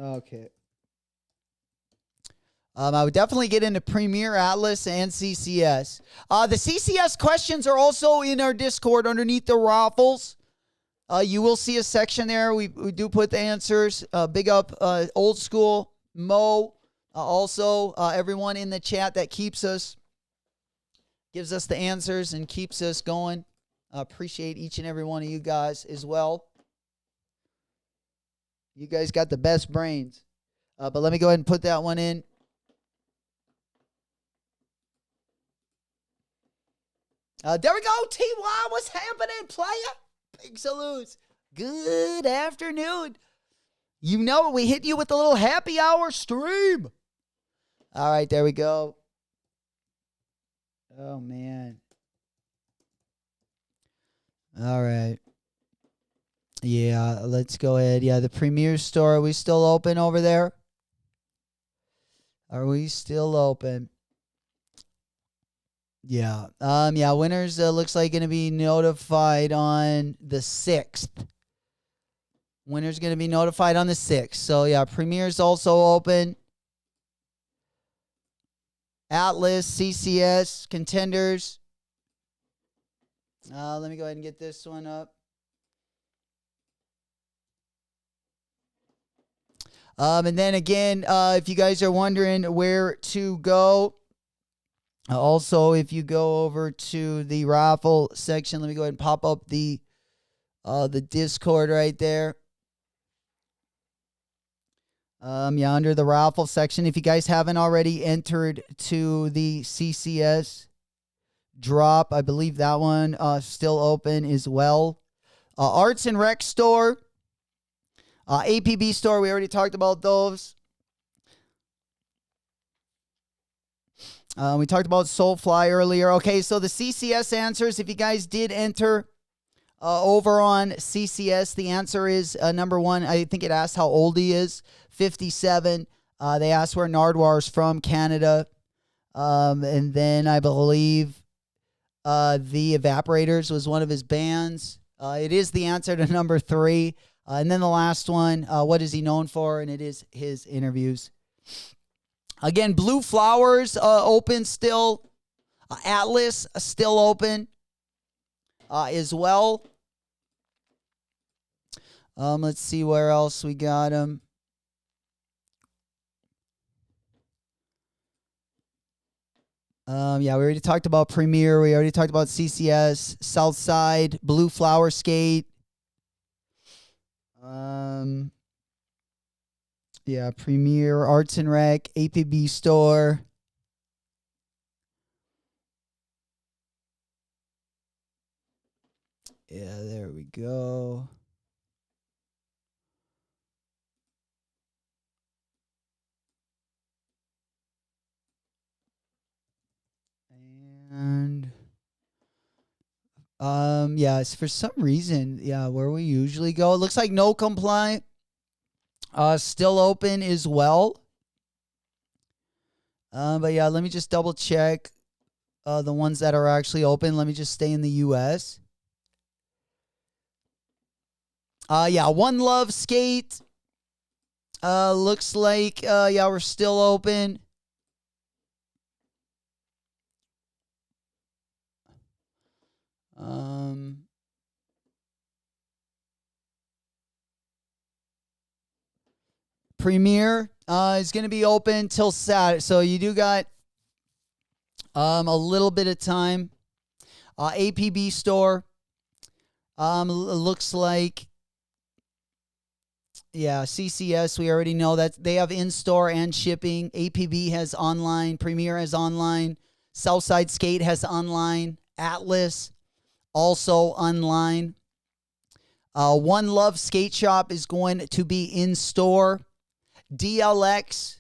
Okay. I would definitely get into Premier, Atlas, and CCS. The CCS questions are also in our Discord underneath the raffles. You will see a section there. We do put the answers. Big up Old School, Mo. Also, everyone in the chat that gives us the answers and keeps us going. Appreciate each and every one of you guys as well. You guys got the best brains. But let me go ahead and put that one in. There we go. TY, what's happening, player? Big salutes. Good afternoon. You know we hit you with a little happy hour stream. All right, there we go. Oh, man. All right. Yeah, let's go ahead. Yeah, the Premier store, are we still open over there? Are we still open? Yeah. Yeah, winners looks like going to be notified on the 6th. Winners going to be notified on the 6th. So, yeah, Premier's also open. Atlas, CCS, Contenders. Let me go ahead and get this one up. And then again, if you guys are wondering where to go, also, if you go over to the raffle section, let me go ahead and pop up the Discord right there. Yeah, under the raffle section. If you guys haven't already entered to the CCS drop, I believe that one still open as well. Arts and Rec store, APB store. We already talked about those. We talked about Soulfly earlier. Okay, so the CCS answers, if you guys did enter over on CCS, the answer is number one. I think it asked how old he is, 57. They asked where Nardwar's from, Canada. And then I believe the Evaporators was one of his bands. It is the answer to number 3. And then the last one, what is he known for? And it is his interviews. Again, Blue Flowers open still. Atlas still open as well. Let's see where else we got him. Yeah, we already talked about Premiere. We already talked about CCS, Southside, Blue Flower Skate. Yeah, Premiere, Arts and Rec, APB store. Yeah, there we go. And yeah, it's for some reason, yeah, where we usually go. It looks like No Compliant still open as well. But yeah, let me just double check the ones that are actually open. Let me just stay in the US. Yeah, One Love Skate. Looks like, yeah, we're still open. Premiere is going to be open till Saturday, so you do got a little bit of time. APB store looks like, yeah, CCS, we already know that they have in-store and shipping. APB has online. Premiere has online. Southside Skate has online. Atlas also online. One Love Skate Shop is going to be in-store. DLX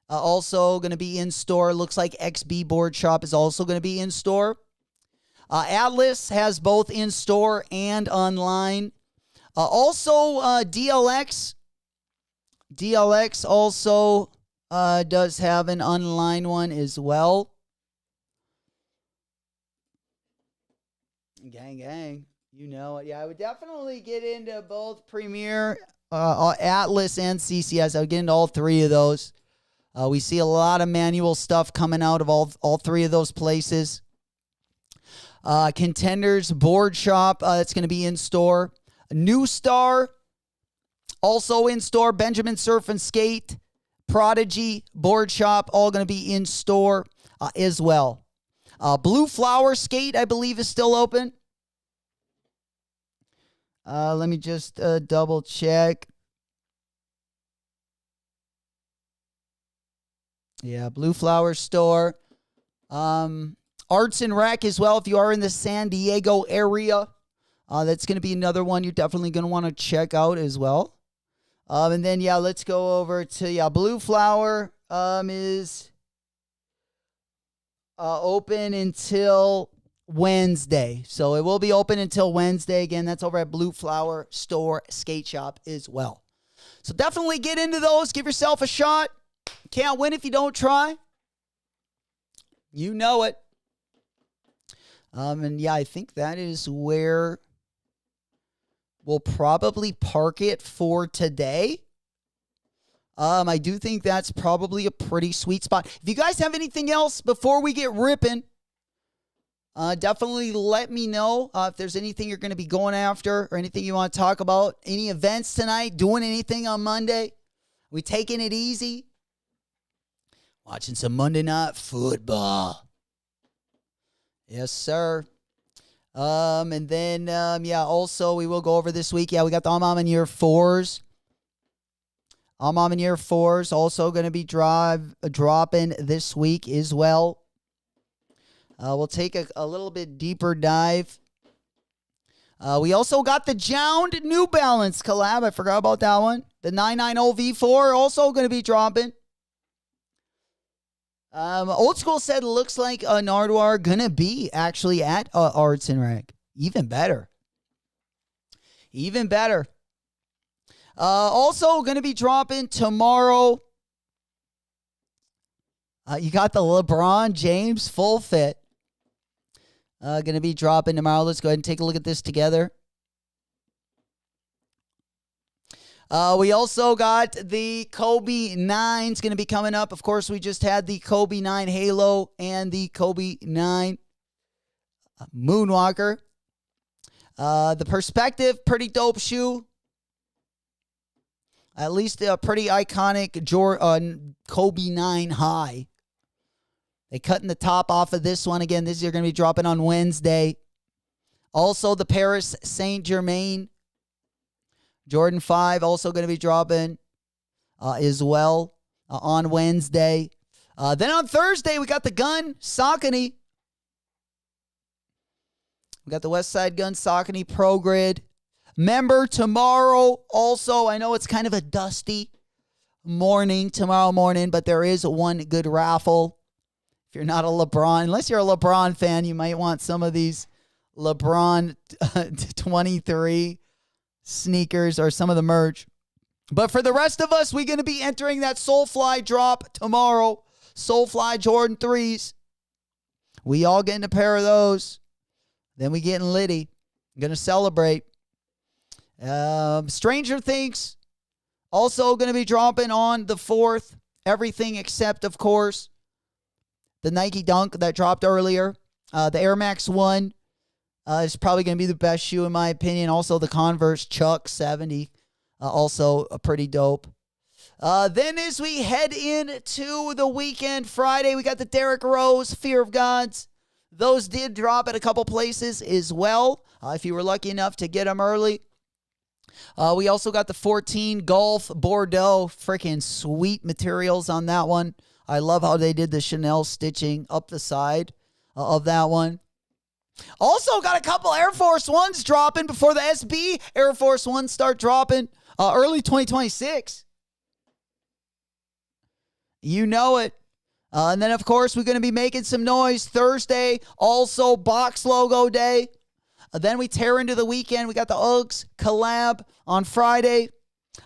also going to be in-store. Looks like XB Board Shop is also going to be in-store. Atlas has both in-store and online. Also, DLX also does have an online one as well. Gang, gang. You know it. Yeah, I would definitely get into both Premiere, Atlas, and CCS. I would get into all three of those. We see a lot of manual stuff coming out of all three of those places. Contenders Board Shop, that's going to be in store. New Star, also in store. Benjamin Surf and Skate, Prodigy Board Shop, all going to be in store as well. Blue Flower Skate, I believe, is still open. Let me just double check. Yeah, Blue Flower Store. Arts and Rec as well, if you are in the San Diego area. That's going to be another one you're definitely going to want to check out as well. And then, yeah, let's go over to, Blue Flower is open until Wednesday. So it will be open until Wednesday. Again, that's over at Blue Flower Store Skate Shop as well. So definitely get into those. Give yourself a shot. Can't win if you don't try. You know it. And yeah, I think that is where we'll probably park it for today. I do think that's probably a pretty sweet spot. If you guys have anything else before we get ripping, definitely let me know if there's anything you're going to be going after or anything you want to talk about. Any events tonight, doing anything on Monday? We taking it easy? Watching some Monday Night Football. Yes, sir. And then, also we will go over this week. Yeah, we got the All Mom in Year 4s. All Mom in Year 4s also going to be dropping this week as well. We'll take a little bit deeper dive. We also got the Jound New Balance collab. I forgot about that one. The 990 V4 also going to be dropping. Old School said looks like Nardwar going to be actually at Arts and Rec. Even better. Even better. Also going to be dropping tomorrow. You got the LeBron James full fit. Going to be dropping tomorrow. Let's go ahead and take a look at this together. We also got the Kobe 9s going to be coming up. Of course, we just had the Kobe 9 Halo and the Kobe 9 Moonwalker. The Perspective, pretty dope shoe. At least a pretty iconic Kobe 9 high. They cutting the top off of this one. Again, this is going to be dropping on Wednesday. Also, the Paris Saint-Germain Jordan 5 also going to be dropping as well on Wednesday. Then on Thursday, we got the Gun Saucony. We got the Westside Gun Saucony Pro Grid. Remember, tomorrow also, I know it's kind of a dusty morning tomorrow morning, but there is one good raffle. If you're not a LeBron, unless you're a LeBron fan, you might want some of these LeBron 23 sneakers or some of the merch. But for the rest of us, we're going to be entering that Soulfly drop tomorrow. Soulfly Jordan 3s. We all getting a pair of those. Then we getting litty. Going to celebrate. Stranger Things Also going to be dropping on the 4th. Everything except, of course, the Nike Dunk that dropped earlier. The Air Max 1 is probably going to be the best shoe in my opinion. Also, the Converse Chuck 70. Also pretty dope. Then as we head into the weekend, Friday, we got the Derrick Rose Fear of Gods. Those did drop at a couple places as well, if you were lucky enough to get them early. We also got the 14 Golf Bordeaux. Freaking sweet materials on that one. I love how they did the Chanel stitching up the side of that one. Also got a couple Air Force Ones dropping before the SB Air Force Ones start dropping early 2026. You know it. And then, of course, we're going to be making some noise Thursday. Also, box logo day. Then we tear into the weekend. We got the Uggs collab on Friday.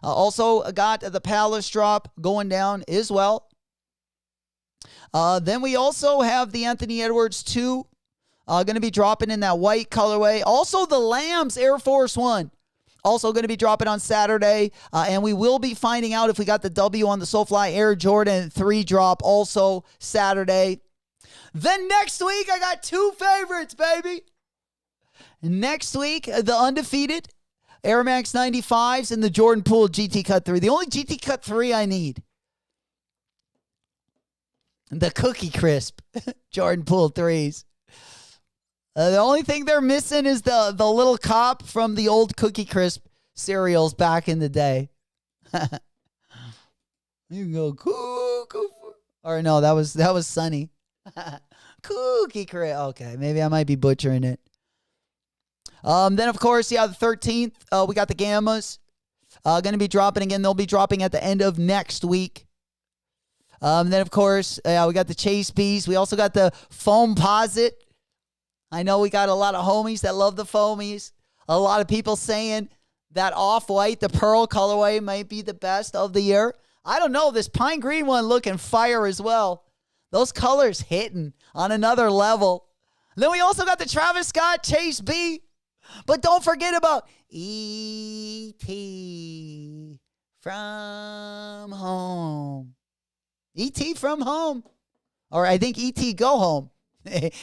Also got the Palace drop going down as well. Then we also have the Anthony Edwards 2 going to be dropping in that white colorway. Also the Lambs Air Force 1 also going to be dropping on Saturday. And we will be finding out if we got the W on the SoFly Air Jordan 3 drop also Saturday. Then next week, I got 2 favorites, baby. Next week, the undefeated Air Max 95s and the Jordan Poole GT Cut 3. The only GT Cut 3 I need. The Cookie Crisp Jordan Poole 3s. The only thing they're missing is the little cop from the old Cookie Crisp cereals back in the day. You can go cuckoo. Or no, that was Sunny. Cookie Crisp. Okay, maybe I might be butchering it. Then, of course, the 13th, we got the Gammas. Going to be dropping again. They'll be dropping at the end of next week. Then, of course, we got the Chase Bees. We also got the Foamposite. I know we got a lot of homies that love the foamies. A lot of people saying that off-white, the pearl colorway, might be the best of the year. I don't know. This pine green one looking fire as well. Those colors hitting on another level. Then we also got the Travis Scott Chase B. But don't forget about E.T. from home. E.T. from home. Or I think E.T. go home.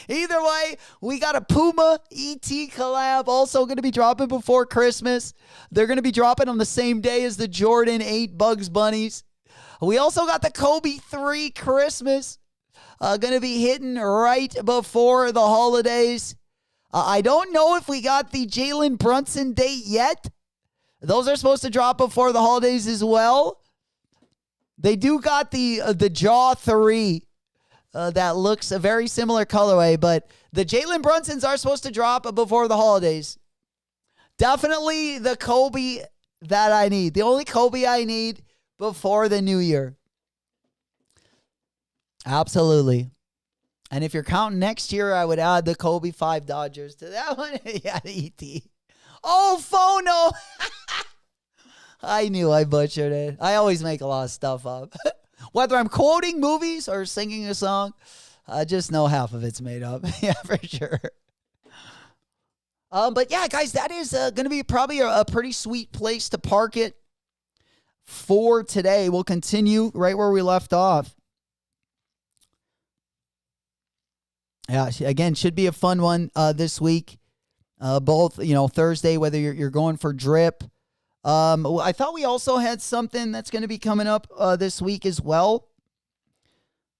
Either way, we got a Puma ET collab also going to be dropping before Christmas. They're going to be dropping on the same day as the Jordan 8 Bugs Bunnies. We also got the Kobe 3 Christmas going to be hitting right before the holidays. I don't know if we got the Jalen Brunson date yet. Those are supposed to drop before the holidays as well. They do got the Jaw 3. That looks a very similar colorway, but the Jalen Brunsons are supposed to drop before the holidays. Definitely the Kobe that I need. The only Kobe I need before the new year. Absolutely. And if you're counting next year, I would add the Kobe 5 Dodgers to that one. Yeah, the ET. Oh, Phono. I knew I butchered it. I always make a lot of stuff up. Whether I'm quoting movies or singing a song, I just know half of it's made up. Yeah, for sure. But yeah, guys, that is going to be probably a pretty sweet place to park it for today. We'll continue right where we left off. Yeah, again, should be a fun one this week. Both, Thursday, whether you're going for drip. I thought we also had something that's going to be coming up this week as well.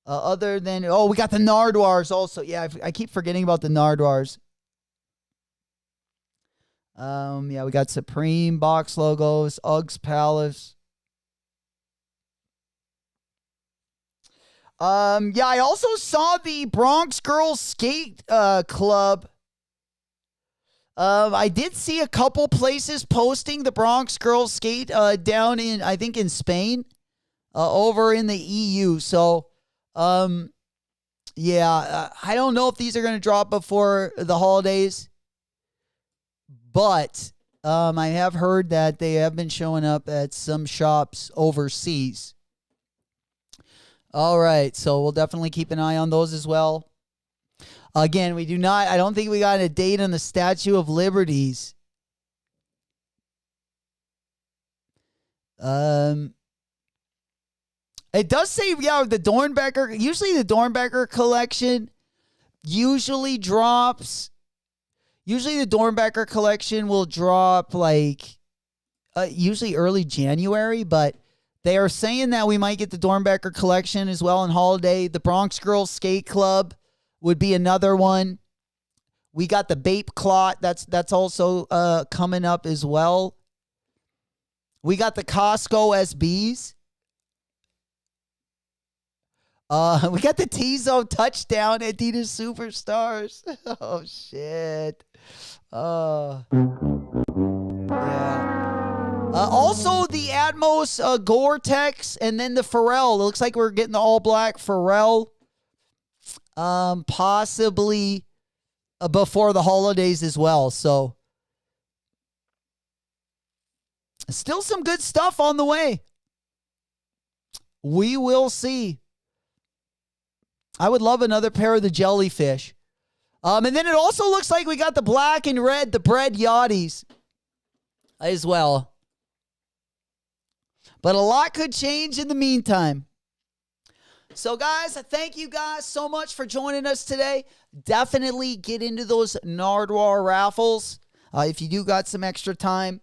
Other than, we got the Nardwars also. Yeah, I keep forgetting about the Nardwars. Yeah, we got Supreme box logos, Uggs Palace. Yeah, I also saw the Bronx Girls Skate Club. I did see a couple places posting the Bronx Girls Skate down in, I think, in Spain, over in the EU. So, yeah, I don't know if these are going to drop before the holidays, but I have heard that they have been showing up at some shops overseas. All right, so we'll definitely keep an eye on those as well. Again, I don't think we got a date on the Statue of Liberties. It does say, yeah, the Dornbecker. Usually the Dornbecker collection usually drops. Usually the Dornbecker collection will drop like usually early January, but they are saying that we might get the Dornbecker collection as well on holiday. The Bronx Girls Skate Club would be another one. We got the Bape Clot. That's also coming up as well. We got the Costco SBs. We got the T-Zone Touchdown Adidas Superstars. Oh, shit. Yeah. Also, the Atmos Gore-Tex and then the Pharrell. It looks like we're getting the all-black Pharrell. Possibly before the holidays as well. So, still some good stuff on the way. We will see. I would love another pair of the jellyfish. And then it also looks like we got the black and red, the bread yachties as well. But a lot could change in the meantime. So, guys, thank you guys so much for joining us today. Definitely get into those Nardwuar raffles if you do got some extra time.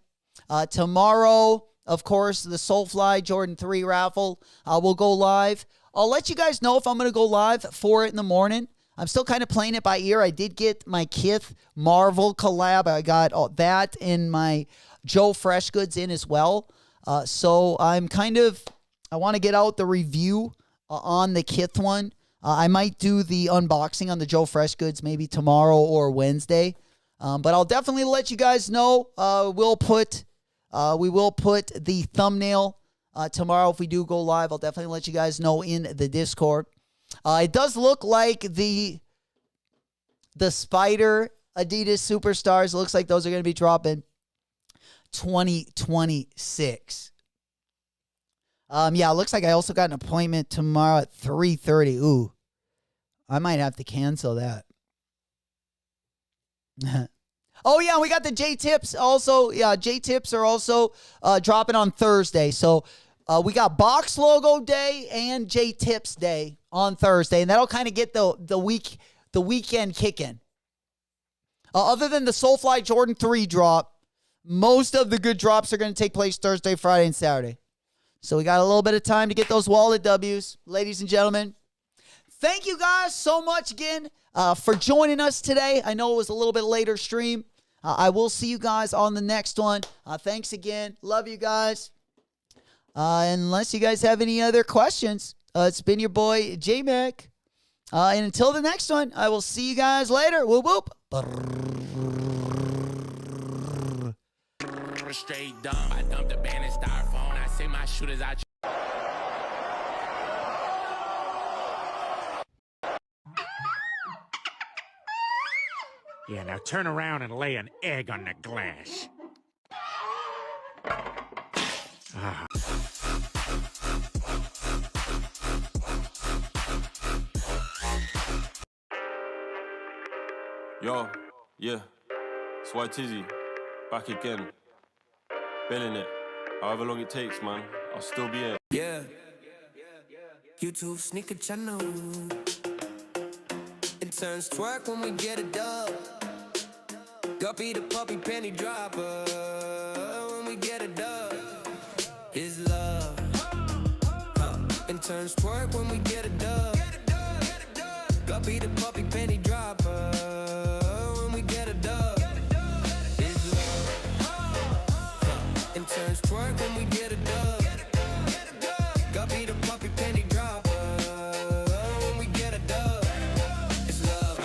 Tomorrow, of course, the Soulfly Jordan 3 raffle will go live. I'll let you guys know if I'm going to go live for it in the morning. I'm still kind of playing it by ear. I did get my Kith Marvel collab. I got that in my Joe Fresh Goods in as well. So I'm I want to get out the review on the Kith one. I might do the unboxing on the Joe Fresh Goods maybe tomorrow or Wednesday. But I'll definitely let you guys know. We will put the thumbnail tomorrow if we do go live. I'll definitely let you guys know in the Discord. It does look like the Spider Adidas Superstars. Looks like those are going to be dropping 2026. Yeah, it looks like I also got an appointment tomorrow at 3:30. Ooh, I might have to cancel that. Oh, yeah, we got the J-Tips also. Yeah, J-Tips are also dropping on Thursday. So we got Box Logo Day and J-Tips Day on Thursday, and that'll kind of get the weekend kicking. Other than the Soulfly Jordan 3 drop, most of the good drops are going to take place Thursday, Friday, and Saturday. So we got a little bit of time to get those wallet W's. Ladies and gentlemen, thank you guys so much again for joining us today. I know it was a little bit later stream. I will see you guys on the next one. Thanks again. Love you guys. Unless you guys have any other questions, it's been your boy, J-Mac. And until the next one, I will see you guys later. Whoop, whoop. Straight dumb. I dumped the band and styrofoam. I say my shooters out. Yeah, now turn around and lay an egg on the glass. Yo, yeah, it's White Tizzy, back again. Billing it, however long it takes, man, I'll still be here. Yeah, YouTube sneaker channel. It turns twerk when we get a dub. Guppy the puppy penny dropper. When we get a dub, it's love. It turns twerk when we get a dub. Guppy the puppy penny dropper. When we get a dub, it's love. It turns twerk when we get a dub. Guppy the puppy penny dropper. When we get a dub, it's love.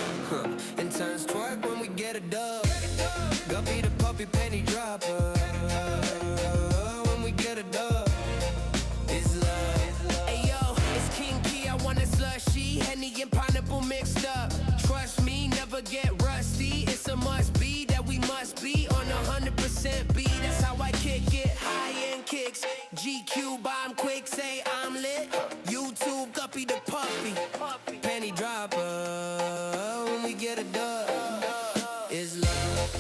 It turns twerk when we get a dub. Guppy the puppy penny dropper. When we get a dub, it's love. Hey yo, it's King P. I want a slushy, Henny and pineapple mixed up. Trust me, never get rusty. It's a must be that we must be on 100% beat. That's how I kick it. High end kicks. GQ bomb quick, say I'm lit. YouTube Guppy the puppy penny dropper. When we get a dub, it's love.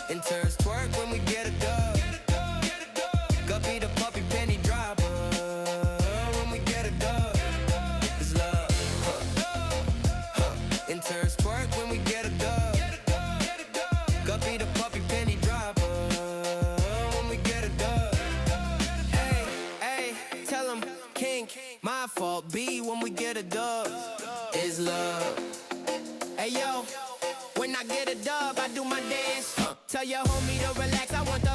And turns twerk when we get a dub. get a dub. It's love. Hey yo, when I get a dub, I do my dance. Tell your homie to relax, I want the